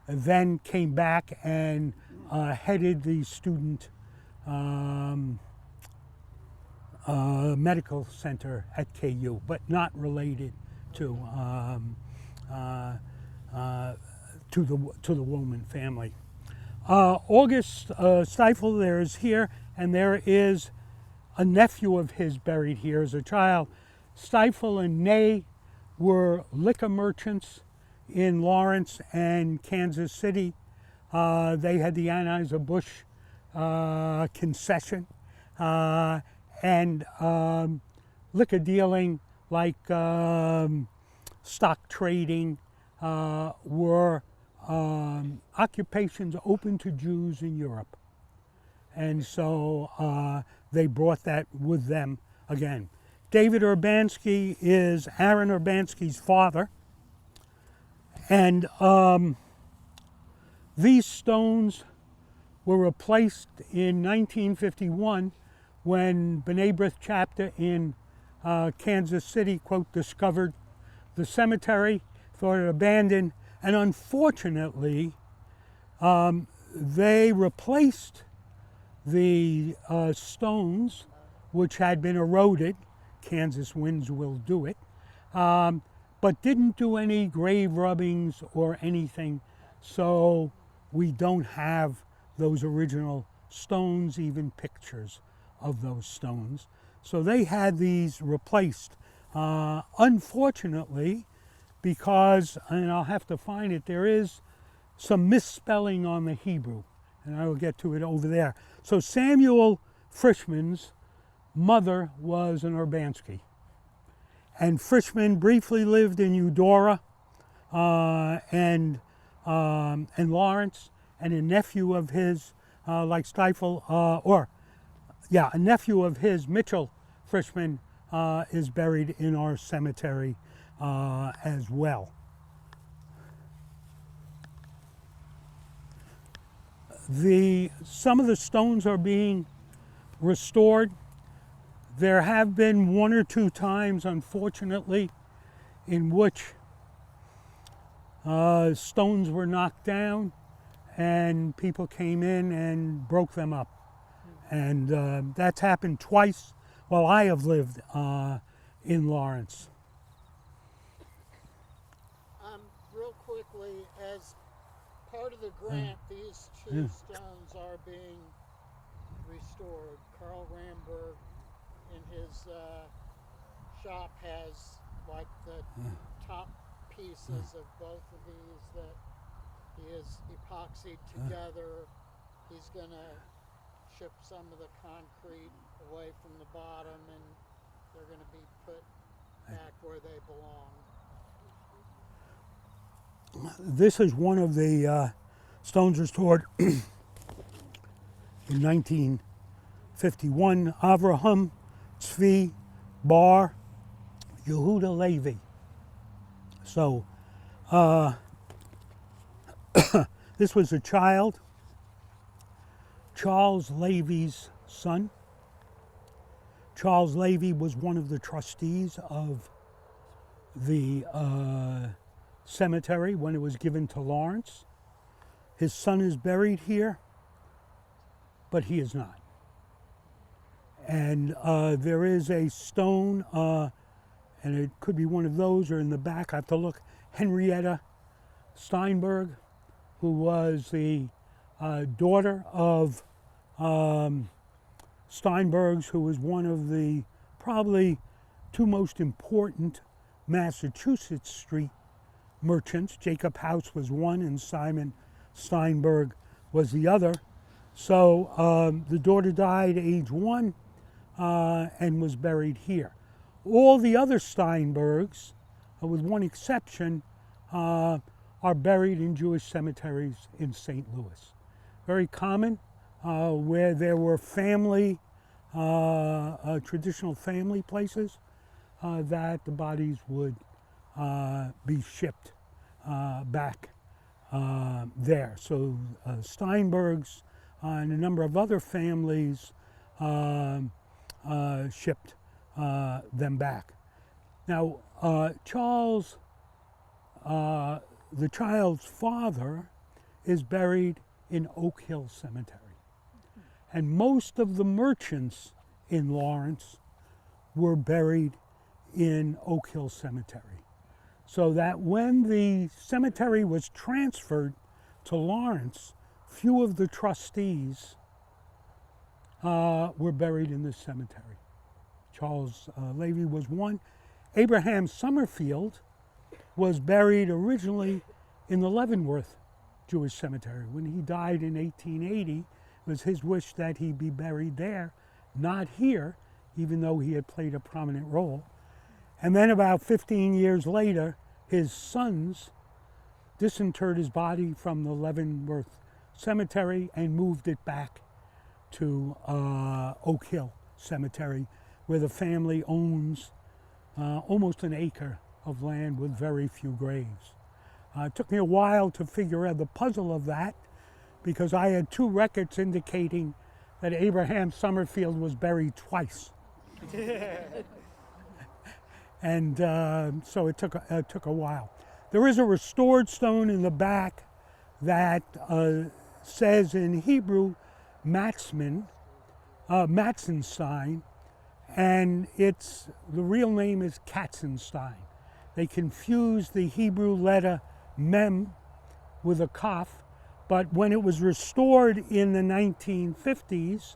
Speaker 2: then came back and headed the student medical center at KU, but not related to the Woolman family. August Stifel, there is here, and there is a nephew of his buried here as a child. Stifel and Ney were liquor merchants in Lawrence and Kansas City. They had the Anheuser-Busch concession, and liquor dealing, like stock trading, were occupations open to Jews in Europe. And so they brought that with them again. David Urbanski is Aaron Urbanski's father. And these stones were replaced in 1951 when B'nai B'rith chapter in Kansas City, quote, discovered the cemetery, thought it abandoned, and unfortunately, they replaced the stones which had been eroded. Kansas winds will do it, but didn't do any grave rubbings or anything, so we don't have those original stones, even pictures of those stones. So they had these replaced. Unfortunately, because, and I'll have to find it, there is some misspelling on the Hebrew, and I will get to it over there. So Samuel Frischman's mother was an Urbanski, and Frischman briefly lived in Eudora and Lawrence, and a nephew of his, like Stifel, a nephew of his, Mitchell Frischman, is buried in our cemetery as well. Some of the stones are being restored. There have been one or two times, unfortunately, in which stones were knocked down and people came in and broke them up. And that's happened twice while I have lived in Lawrence.
Speaker 1: Real quickly, as part of the grant, these two stones are being restored. Carl Ramberg in his shop has like the top pieces of both of these that he has epoxied together. He's gonna chip some of the concrete away from the bottom, and they're gonna be put back where they belong.
Speaker 2: This is one of the stones restored in 1951. Avraham Tzvi Bar Yehuda Levi. So this was a child, Charles Levy's son. Charles Levy was one of the trustees of the cemetery when it was given to Lawrence. His son is buried here. but he is not. And there is a stone, and it could be one of those or in the back, I have to look, Henrietta Steinberg, who was the daughter of Steinbergs, who was one of the probably two most important Massachusetts street merchants. Jacob House was one and Simon Steinberg was the other. So the daughter died age 1 and was buried here. All the other Steinbergs, with one exception, are buried in Jewish cemeteries in St. Louis. Very common, where there were family, traditional family places, that the bodies would be shipped back there. So Steinbergs and a number of other families shipped them back. Now, Charles, the child's father, is buried in Oak Hill Cemetery. And most of the merchants in Lawrence were buried in Oak Hill Cemetery. So that when the cemetery was transferred to Lawrence, few of the trustees were buried in this cemetery. Charles Levy was one. Abraham Summerfield was buried originally in the Leavenworth Jewish Cemetery. When he died in 1880, it was his wish that he be buried there, not here, even though he had played a prominent role. And then about 15 years later, his sons disinterred his body from the Leavenworth Cemetery and moved it back to Oak Hill Cemetery, where the family owns almost an acre of land with very few graves. It took me a while to figure out the puzzle of that, because I had 2 records indicating that Abraham Summerfield was buried twice. And so it took a while. There is a restored stone in the back that says in Hebrew, Katzman, Matzenstein, and the real name is Katzenstein. They confused the Hebrew letter mem with a kaf, but when it was restored in the 1950s,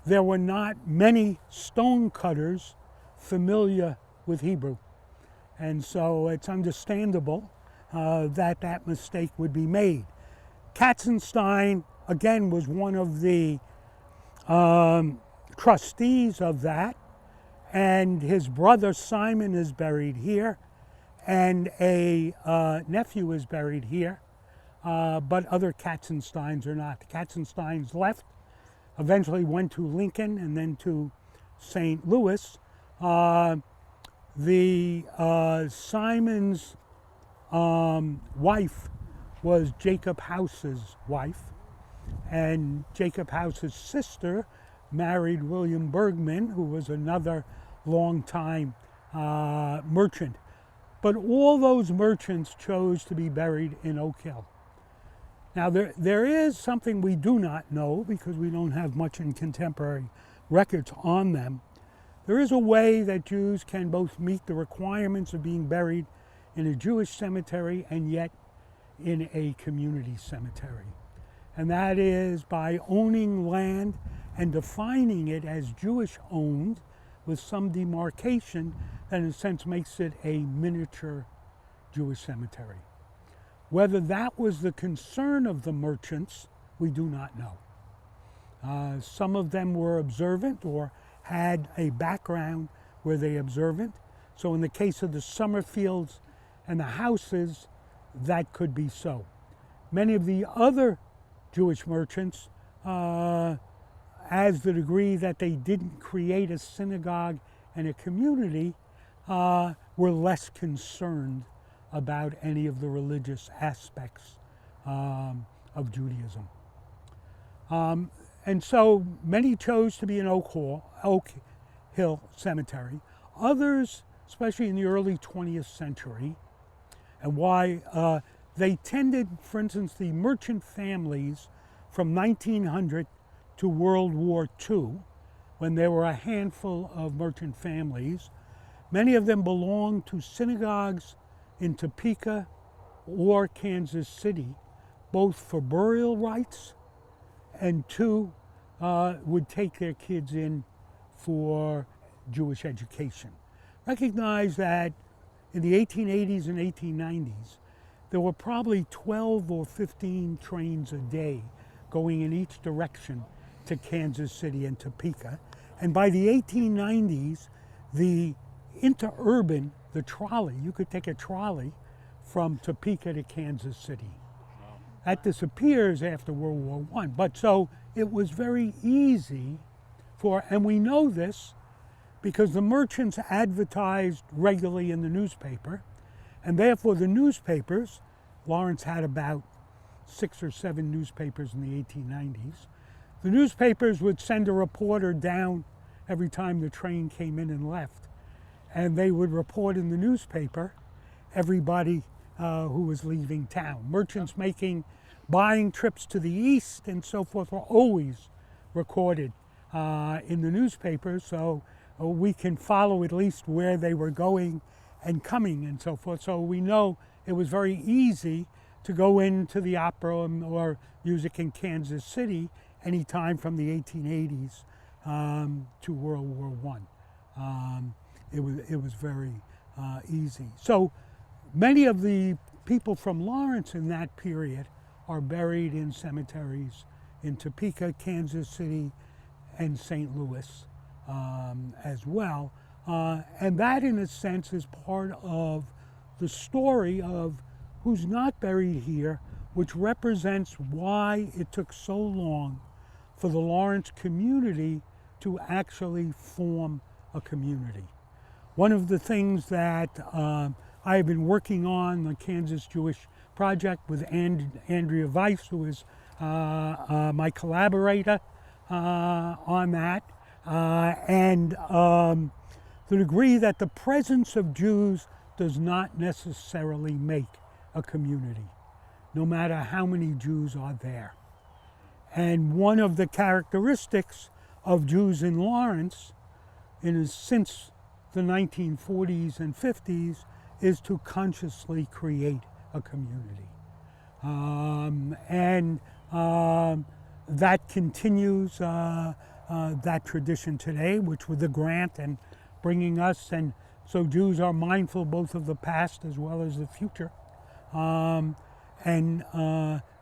Speaker 2: there were not many stone cutters familiar with Hebrew. And so it's understandable that that mistake would be made. Katzenstein, again, was one of the trustees of that, and his brother Simon is buried here, and a nephew is buried here, but other Katzensteins are not. The Katzensteins left, eventually went to Lincoln and then to St. Louis. Simon's wife was Jacob House's wife, and Jacob House's sister married William Bergman, who was another long-time merchant. But all those merchants chose to be buried in Oak Hill. Now there is something we do not know, because we don't have much in contemporary records on them. There is a way that Jews can both meet the requirements of being buried in a Jewish cemetery and yet in a community cemetery. And that is by owning land and defining it as Jewish owned with some demarcation that in a sense makes it a miniature Jewish cemetery. Whether that was the concern of the merchants, we do not know. Some of them were observant or had a background where they observant. So in the case of the Summerfields and the Houses, that could be so. Many of the other Jewish merchants, as the degree that they didn't create a synagogue and a community, were less concerned about any of the religious aspects of Judaism. And so many chose to be in Oak Hill Cemetery. Others, especially in the early 20th century, and why they tended, for instance, the merchant families from 1900 to World War II, when there were a handful of merchant families. Many of them belonged to synagogues in Topeka or Kansas City, both for burial rights, and two, would take their kids in for Jewish education. Recognize that in the 1880s and 1890s, there were probably 12 or 15 trains a day going in each direction to Kansas City and Topeka. And by the 1890s, the interurban, the trolley, you could take a trolley from Topeka to Kansas City. That disappears after World War I. But so it was very easy for, and we know this because the merchants advertised regularly in the newspaper, and therefore the newspapers, Lawrence had about 6 or 7 newspapers in the 1890s. The newspapers would send a reporter down every time the train came in and left, and they would report in the newspaper everybody who was leaving town. Merchants buying trips to the east and so forth were always recorded in the newspapers, so we can follow at least where they were going and coming and so forth. So we know it was very easy to go into the opera or music in Kansas City anytime from the 1880s to World War I. It was very easy. So many of the people from Lawrence in that period are buried in cemeteries in Topeka, Kansas City, and St. Louis as well. And that, in a sense, is part of the story of who's not buried here, which represents why it took so long for the Lawrence community to actually form a community. One of the things that I have been working on, the Kansas Jewish Project, with Andrea Weiss, who is my collaborator on that, and the degree that the presence of Jews does not necessarily make a community, no matter how many Jews are there. And one of the characteristics of Jews in Lawrence, since the 1940s and 50s, is to consciously create a community. That continues that tradition today, which with the grant and bringing us, and so Jews are mindful both of the past as well as the future, and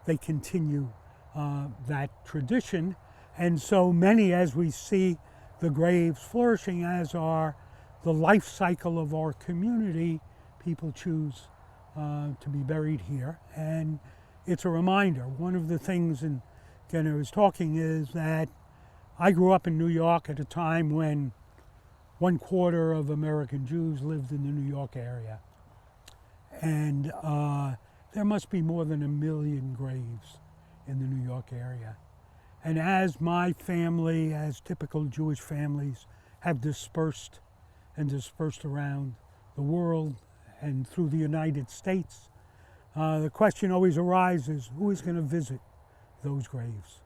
Speaker 2: they continue that tradition. And so many, as we see the graves flourishing, as are the life cycle of our community, people choose to be buried here. And it's a reminder. One of the things, and again I was talking, is that I grew up in New York at a time when 1/4 of American Jews lived in the New York area. And there must be more than 1 million graves in the New York area. And as my family, as typical Jewish families, have dispersed around the world and through the United States, the question always arises, who is going to visit those graves?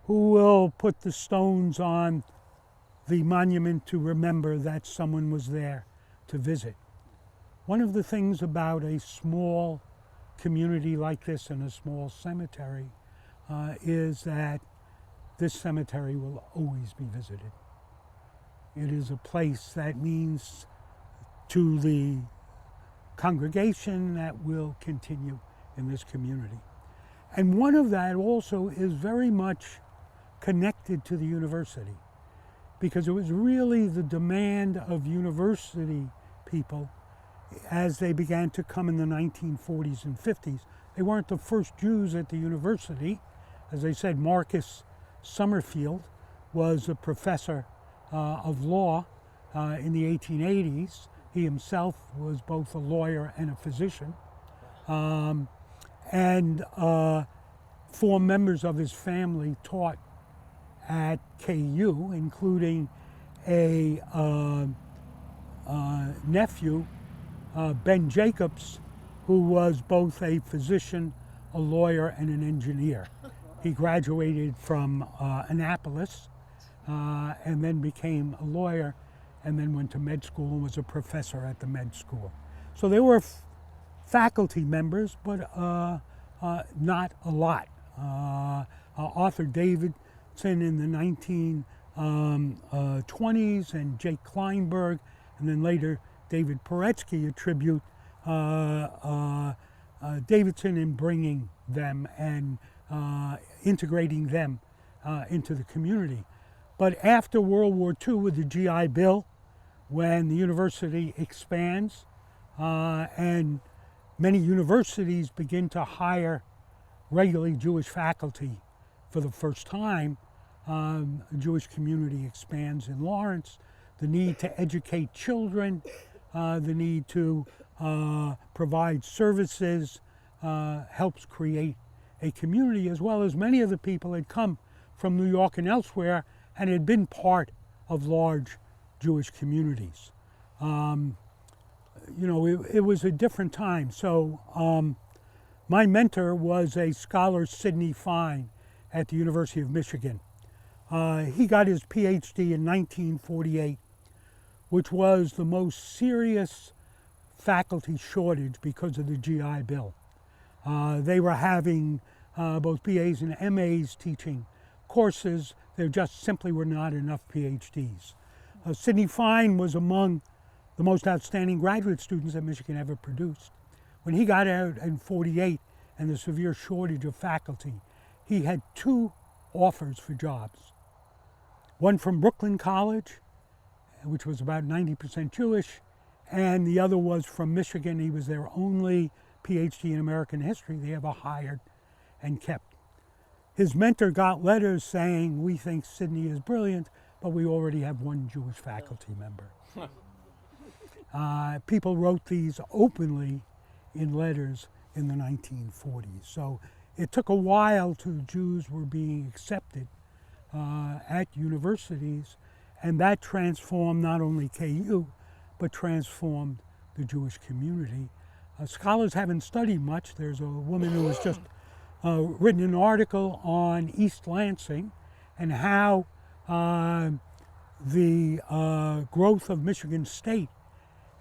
Speaker 2: Who will put the stones on the monument to remember that someone was there to visit? One of the things about a small community like this in a small cemetery is that this cemetery will always be visited. It is a place that means to the congregation that will continue in this community. And one of that also is very much connected to the university, because it was really the demand of university people as they began to come in the 1940s and 50s. They weren't the first Jews at the university. As I said, Marcus Summerfield was a professor of law in the 1880s. He himself was both a lawyer and a physician. And 4 members of his family taught at KU, including a nephew, Ben Jacobs, who was both a physician, a lawyer, and an engineer. He graduated from Annapolis and then became a lawyer and then went to med school and was a professor at the med school. So they were faculty members, but not a lot. Arthur Davidson in the 1920s and Jake Kleinberg, and then later David Paretsky attribute Davidson in bringing them and integrating them into the community. But after World War II with the GI Bill, when the university expands and many universities begin to hire regularly Jewish faculty for the first time, the Jewish community expands in Lawrence. The need to educate children, the need to provide services helps create a community, as well as many of the people had come from New York and elsewhere and had been part of large Jewish communities. You know, it was a different time. So my mentor was a scholar, Sidney Fine, at the University of Michigan. He got his PhD in 1948, which was the most serious faculty shortage because of the GI Bill. They were having both BAs and MAs teaching courses. There just simply were not enough PhDs. Sidney Fine was among the most outstanding graduate students that Michigan ever produced. When he got out in 48 and the severe shortage of faculty, he had 2 offers for jobs. One from Brooklyn College, which was about 90% Jewish, and the other was from Michigan. He was their only PhD in American history they ever hired and kept. His mentor got letters saying, "We think Sidney is brilliant, but we already have 1 Jewish faculty member." People wrote these openly in letters in the 1940s. So it took a while till Jews were being accepted at universities, and that transformed not only KU, but transformed the Jewish community. Scholars haven't studied much. There's a woman who has just written an article on East Lansing and how the growth of Michigan State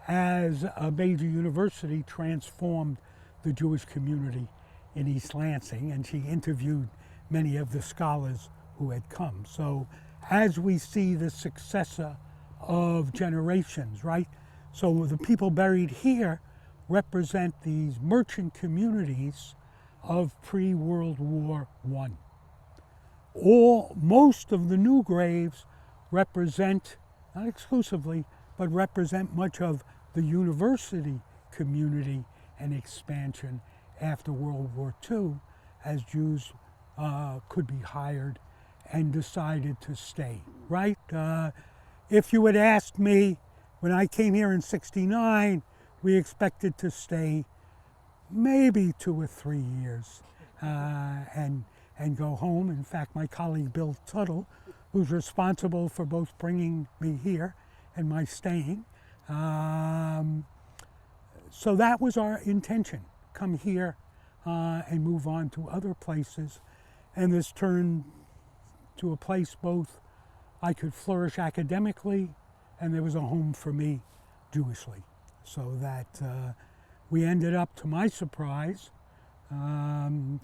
Speaker 2: as a major university transformed the Jewish community in East Lansing, and she interviewed many of the scholars who had come. So as we see the successor of generations, right? So the people buried here represent these merchant communities of pre-World War I. Most of the new graves represent, not exclusively, but represent much of the university community and expansion after World War II, as Jews could be hired and decided to stay, right? If you had asked me when I came here in '69, we expected to stay maybe 2 or 3 years and go home. In fact, my colleague Bill Tuttle, who's responsible for both bringing me here and my staying, so that was our intention, come here and move on to other places. And this turned to a place both I could flourish academically and there was a home for me Jewishly. So that we ended up, to my surprise,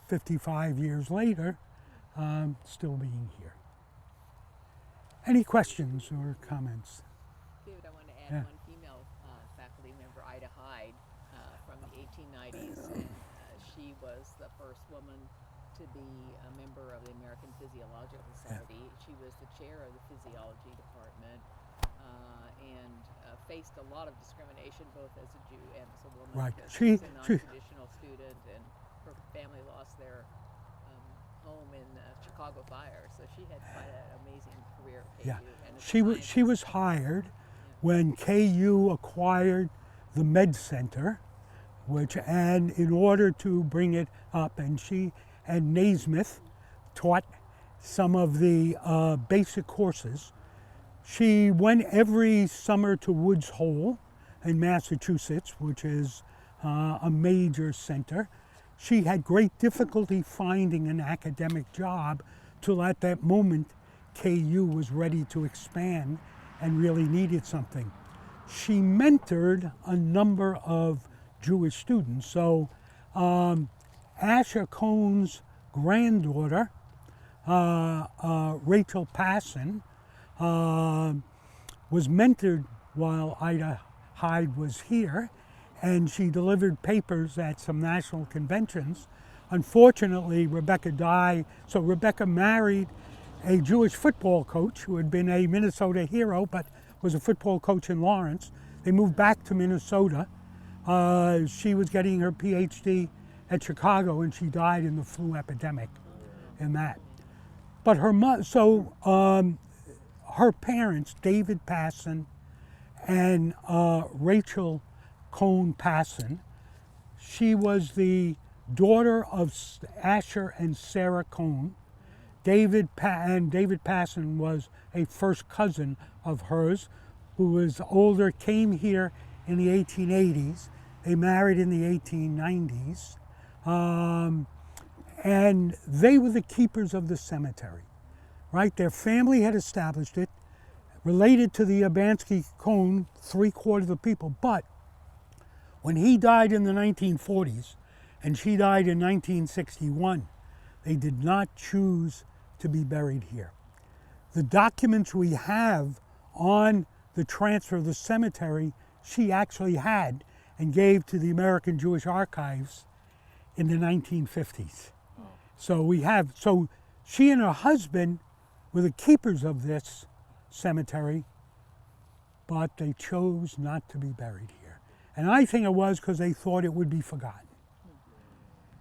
Speaker 2: 55 years later, still being here. Any questions or comments?
Speaker 5: David, I want to add
Speaker 2: Yeah.
Speaker 5: one female faculty member, Ida Hyde, from the 1890s. And, she was the first woman to be a member of the American Physiological Society. She was the chair of the physiology department and faced a lot of discrimination both as a Jew and as a woman.
Speaker 2: Right.
Speaker 5: Because
Speaker 2: She-
Speaker 5: was a
Speaker 2: she-
Speaker 5: non-traditional student, and her family lost their home in the Chicago fire. So she had quite an amazing career at KU.
Speaker 2: Yeah,
Speaker 5: And as a
Speaker 2: she was
Speaker 5: scientist.
Speaker 2: hired when KU acquired the Med Center, and in order to bring it up, and she and Naismith taught some of the basic courses. She went every summer to Woods Hole in Massachusetts, which is a major center. she had great difficulty finding an academic job till at that moment KU was ready to expand and really needed something. She mentored a number of Jewish students. So Asher Cohn's granddaughter, Rachel Passon, was mentored while Ida Hyde was here, and she delivered papers at some national conventions. Unfortunately, Rebecca died, so Rebecca married a Jewish football coach who had been a Minnesota hero but was a football coach in Lawrence. They moved back to Minnesota. She was getting her PhD at Chicago, and she died in the flu epidemic in that. But her parents, David Passon and Rachel Cohn Passon, she was the daughter of Asher and Sarah Cohn. David Passon was a first cousin of hers who was older, came here in the 1880s. They married in the 1890s. And they were the keepers of the cemetery, right? Their family had established it, related to the Urbanski-Cohn, 3/4 of the people. But when he died in the 1940s and she died in 1961, they did not choose to be buried here. The documents we have on the transfer of the cemetery, she actually had and gave to the American Jewish Archives in the 1950s. So she and her husband were the keepers of this cemetery, but they chose not to be buried here. And I think it was because they thought it would be forgotten.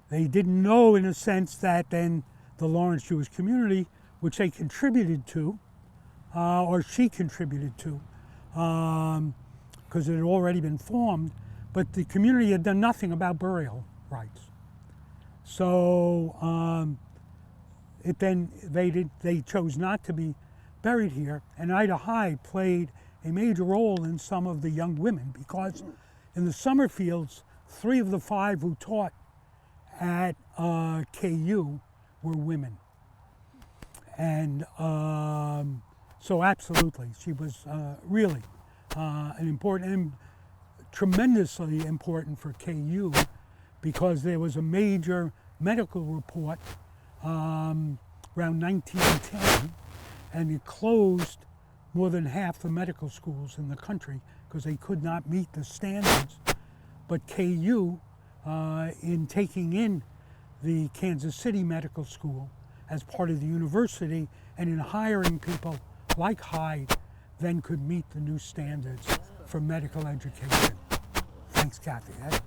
Speaker 2: They didn't know, in a sense, that then the Lawrence Jewish community, which they contributed to, or she contributed to, because it had already been formed, but the community had done nothing about burial rights. So they chose not to be buried here, and Ida Hyde played a major role in some of the young women, because in the Summerfields, 3 of the 5 who taught at KU were women. And so absolutely, she was really an important, and tremendously important for KU, because there was a major medical report around 1910, and it closed more than half the medical schools in the country because they could not meet the standards. But KU, in taking in the Kansas City Medical School as part of the university and in hiring people like Hyde, then could meet the new standards for medical education. Thanks, Kathy. That's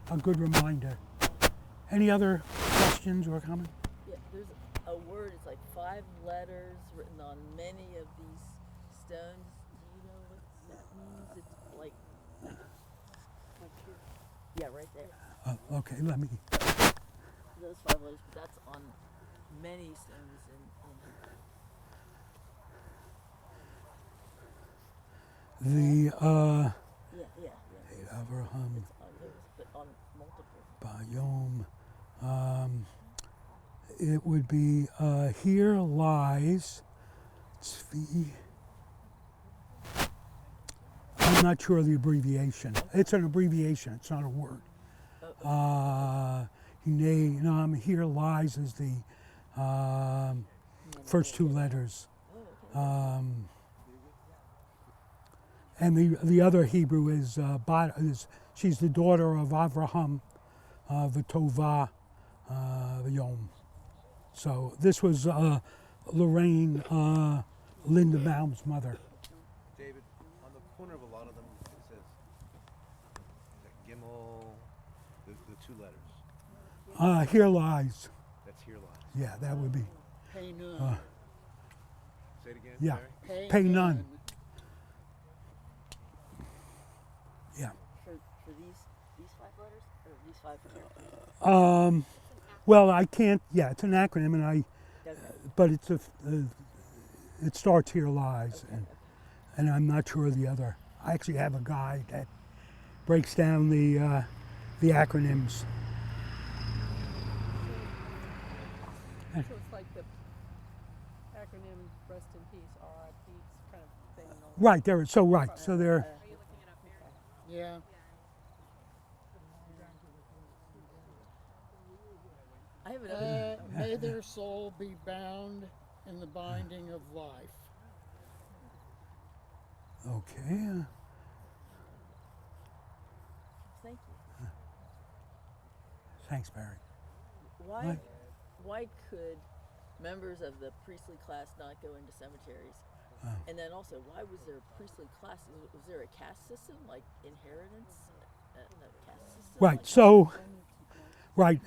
Speaker 2: a good reminder. Any other questions or comments?
Speaker 7: Yeah, there's a word, it's like 5 letters written on many of these stones. Do you know what that means? It's like here. Yeah, right there.
Speaker 2: Okay, let me.
Speaker 7: Those 5 letters, but that's on many stones in
Speaker 2: The
Speaker 7: yeah.
Speaker 2: Avraham
Speaker 7: It's on those, but on multiple.
Speaker 2: Bayom. It would be here lies Tzvi. I'm not sure of the abbreviation. It's an abbreviation. It's not a word. Here lies is the first 2 letters. And the other Hebrew is she's the daughter of Avraham, V'tova, V'yom. So this was Lorraine Lindenbaum's mother.
Speaker 8: David, on the corner of a lot of them, it says that Gimel, the 2 letters.
Speaker 2: Here lies.
Speaker 8: That's here lies.
Speaker 2: Yeah, that would be.
Speaker 7: Pay none.
Speaker 8: Say it again.
Speaker 2: Yeah.
Speaker 8: Barry?
Speaker 2: Pay none. Yeah.
Speaker 7: For these 5 letters or these 5 characters?
Speaker 2: Well, I can't. Yeah, it's an acronym, and but it's it starts here lies, and I'm not sure of the other. I actually have a guide that breaks down the acronyms. Right, they're, so right, so they're,
Speaker 4: Are you looking it up, Mary?
Speaker 1: Yeah.
Speaker 7: I have another.
Speaker 1: May their soul be bound in the binding of life.
Speaker 2: okay.
Speaker 7: Thank you.
Speaker 2: Thanks, Barry.
Speaker 7: Why?
Speaker 2: What?
Speaker 7: Why could members of the priestly class not go into cemeteries? And then also, why was there a priestly class? Was there a caste system, like inheritance? A caste system?
Speaker 2: Right,
Speaker 7: Like-
Speaker 2: so, right,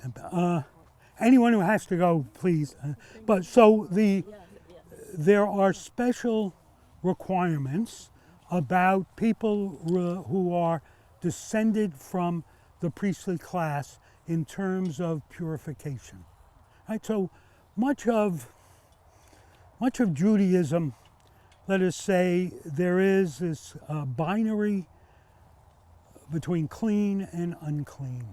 Speaker 2: anyone who has to go, please. But so the,
Speaker 7: Yeah, yeah.
Speaker 2: there are special requirements about people who are descended from the priestly class in terms of purification. Right, so much of Judaism, let us say, there is this binary between clean and unclean.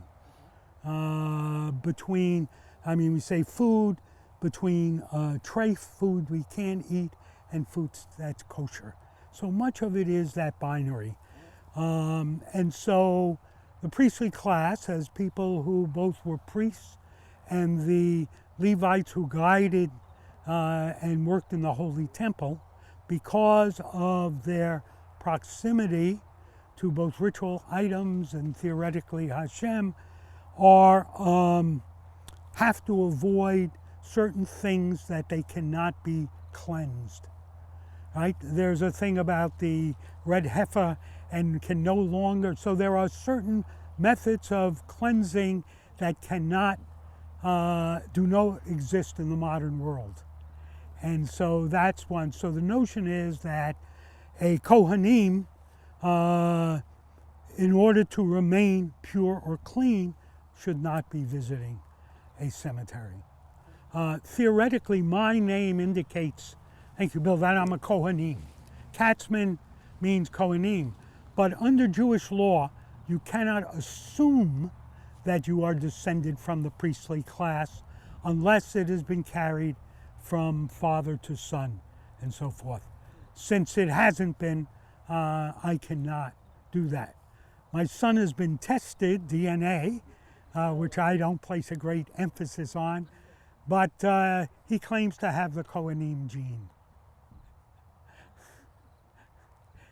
Speaker 2: Between, I mean, we say food, between treif, food we can eat, and food that's kosher. So much of it is that binary. And so the priestly class has people who both were priests and the Levites who guided and worked in the Holy Temple, because of their proximity to both ritual items and theoretically Hashem, are have to avoid certain things that they cannot be cleansed. Right? There's a thing about the red heifer and can no longer, so there are certain methods of cleansing that cannot, do not exist in the modern world. And so that's one. So the notion is that a Kohanim, in order to remain pure or clean, should not be visiting a cemetery. Theoretically, my name indicates, thank you, Bill, that I'm a Kohanim. Katzman means Kohanim. But under Jewish law, you cannot assume that you are descended from the priestly class unless it has been carried from father to son and so forth. Since it hasn't been, I cannot do that. My son has been tested, DNA, which I don't place a great emphasis on, but he claims to have the Kohanim gene.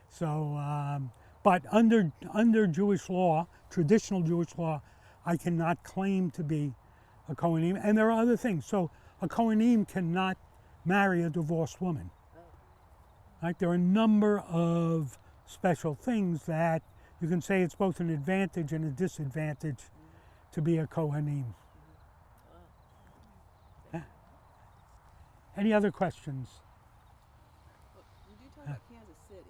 Speaker 2: So, but under Jewish law, traditional Jewish law, I cannot claim to be a Kohanim, and there are other things. So a Kohanim cannot marry a divorced woman. Right? There are a number of special things that you can say it's both an advantage and a disadvantage to be a Kohanim. Any other questions?
Speaker 9: Well, you do talk about Kansas City,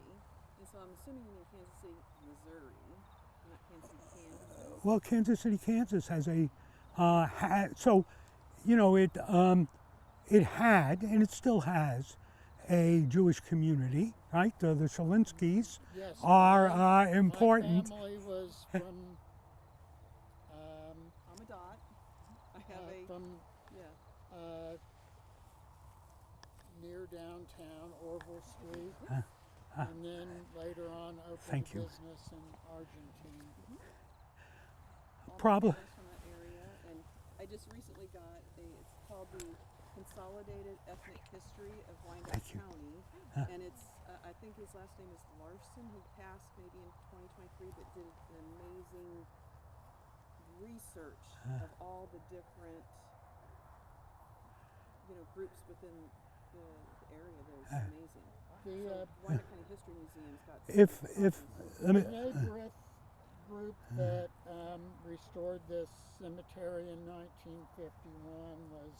Speaker 9: and so I'm assuming you mean Kansas City, Missouri, not Kansas City, Kansas.
Speaker 2: Well, Kansas City, Kansas has a, so, you know, it had, and it still has, a Jewish community, right? The Shalinskys
Speaker 1: Yes.
Speaker 2: are important.
Speaker 1: My family was from
Speaker 9: I'm a dot. I have a,
Speaker 1: from
Speaker 9: yeah.
Speaker 1: near downtown Orville Street, and then later on opened
Speaker 2: Thank
Speaker 1: a
Speaker 2: you.
Speaker 1: business in Argentina.
Speaker 9: All my
Speaker 2: Probably.
Speaker 9: family's from that area, and I just recently got it's called the Consolidated Ethnic History of Wyandotte
Speaker 2: Thank you.
Speaker 9: County, and it's, I think his last name is Larson. He passed maybe in 2023, but did an amazing research of all the different, groups within the area. That is amazing.
Speaker 1: The
Speaker 9: So Wyandotte County History Museum's got
Speaker 2: If
Speaker 9: copies.
Speaker 2: let me,
Speaker 1: Nagrith group that restored this cemetery in 1951 was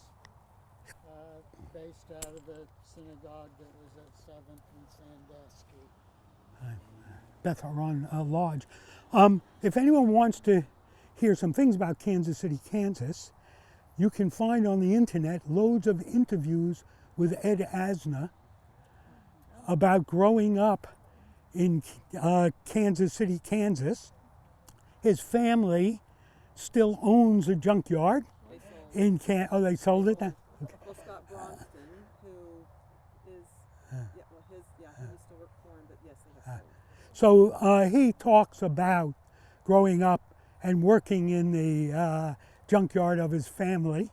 Speaker 1: based out of the synagogue that was at 7th and Sandusky.
Speaker 2: Beth Aron Lodge. If anyone wants to hear some things about Kansas City, Kansas, you can find on the internet loads of interviews with Ed Asner about growing up in Kansas City, Kansas. His family still owns a junkyard
Speaker 9: They sold.
Speaker 2: in they sold it? Okay.
Speaker 9: Well, Scott Bronston, who is, he used to work for him, but yeah,
Speaker 2: So he talks about growing up and working in the junkyard of his family,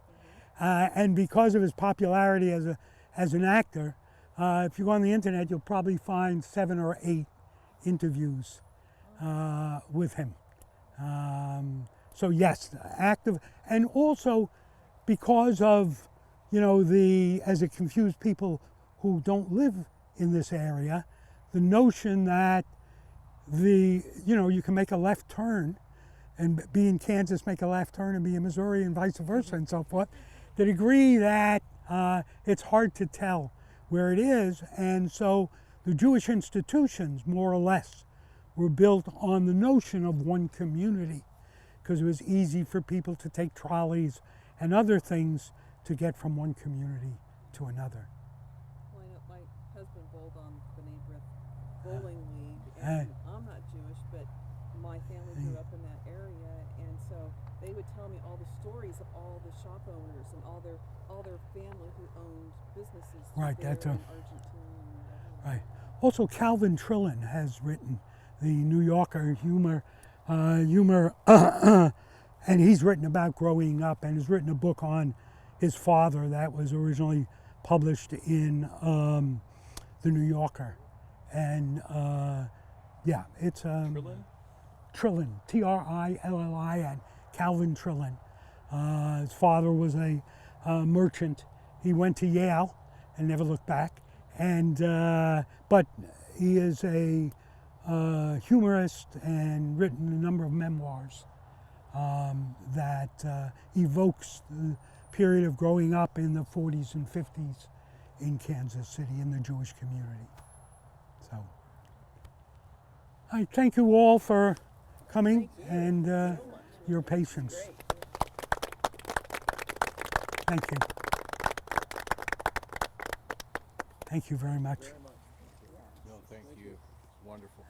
Speaker 2: and because of his popularity as an actor, if you go on the internet, you'll probably find 7 or 8 interviews with him. So yes, active, and also because of, you know, as it confused people who don't live in this area, the notion that you can make a left turn and be in Kansas, make a left turn and be in Missouri and vice versa and so forth, the degree that it's hard to tell where it is. And so the Jewish institutions, more or less, were built on the notion of one community, because it was easy for people to take trolleys and other things to get from one community to another.
Speaker 9: Well, I know my husband bowled on B'nai B'rith Bowling League, and I'm not Jewish, but my family grew up in that area, and so they would tell me all the stories of all the shop owners and all their family who owned businesses
Speaker 2: Right,
Speaker 9: there
Speaker 2: that's
Speaker 9: in Argentina and everywhere.
Speaker 2: Right. Also, Calvin Trillin has written the New Yorker humor, and he's written about growing up, and has written a book on his father that was originally published in the New Yorker. And yeah, it's
Speaker 3: Trillin?
Speaker 2: Trillin, Trillin, Calvin Trillin. His father was a merchant. He went to Yale and never looked back. And but he is a humorist and written a number of memoirs that evokes the period of growing up in the 40s and 50s in Kansas City in the Jewish community. So I thank you all for coming and your patience. Thank you. Thank you very much.
Speaker 8: No, thank you. Wonderful.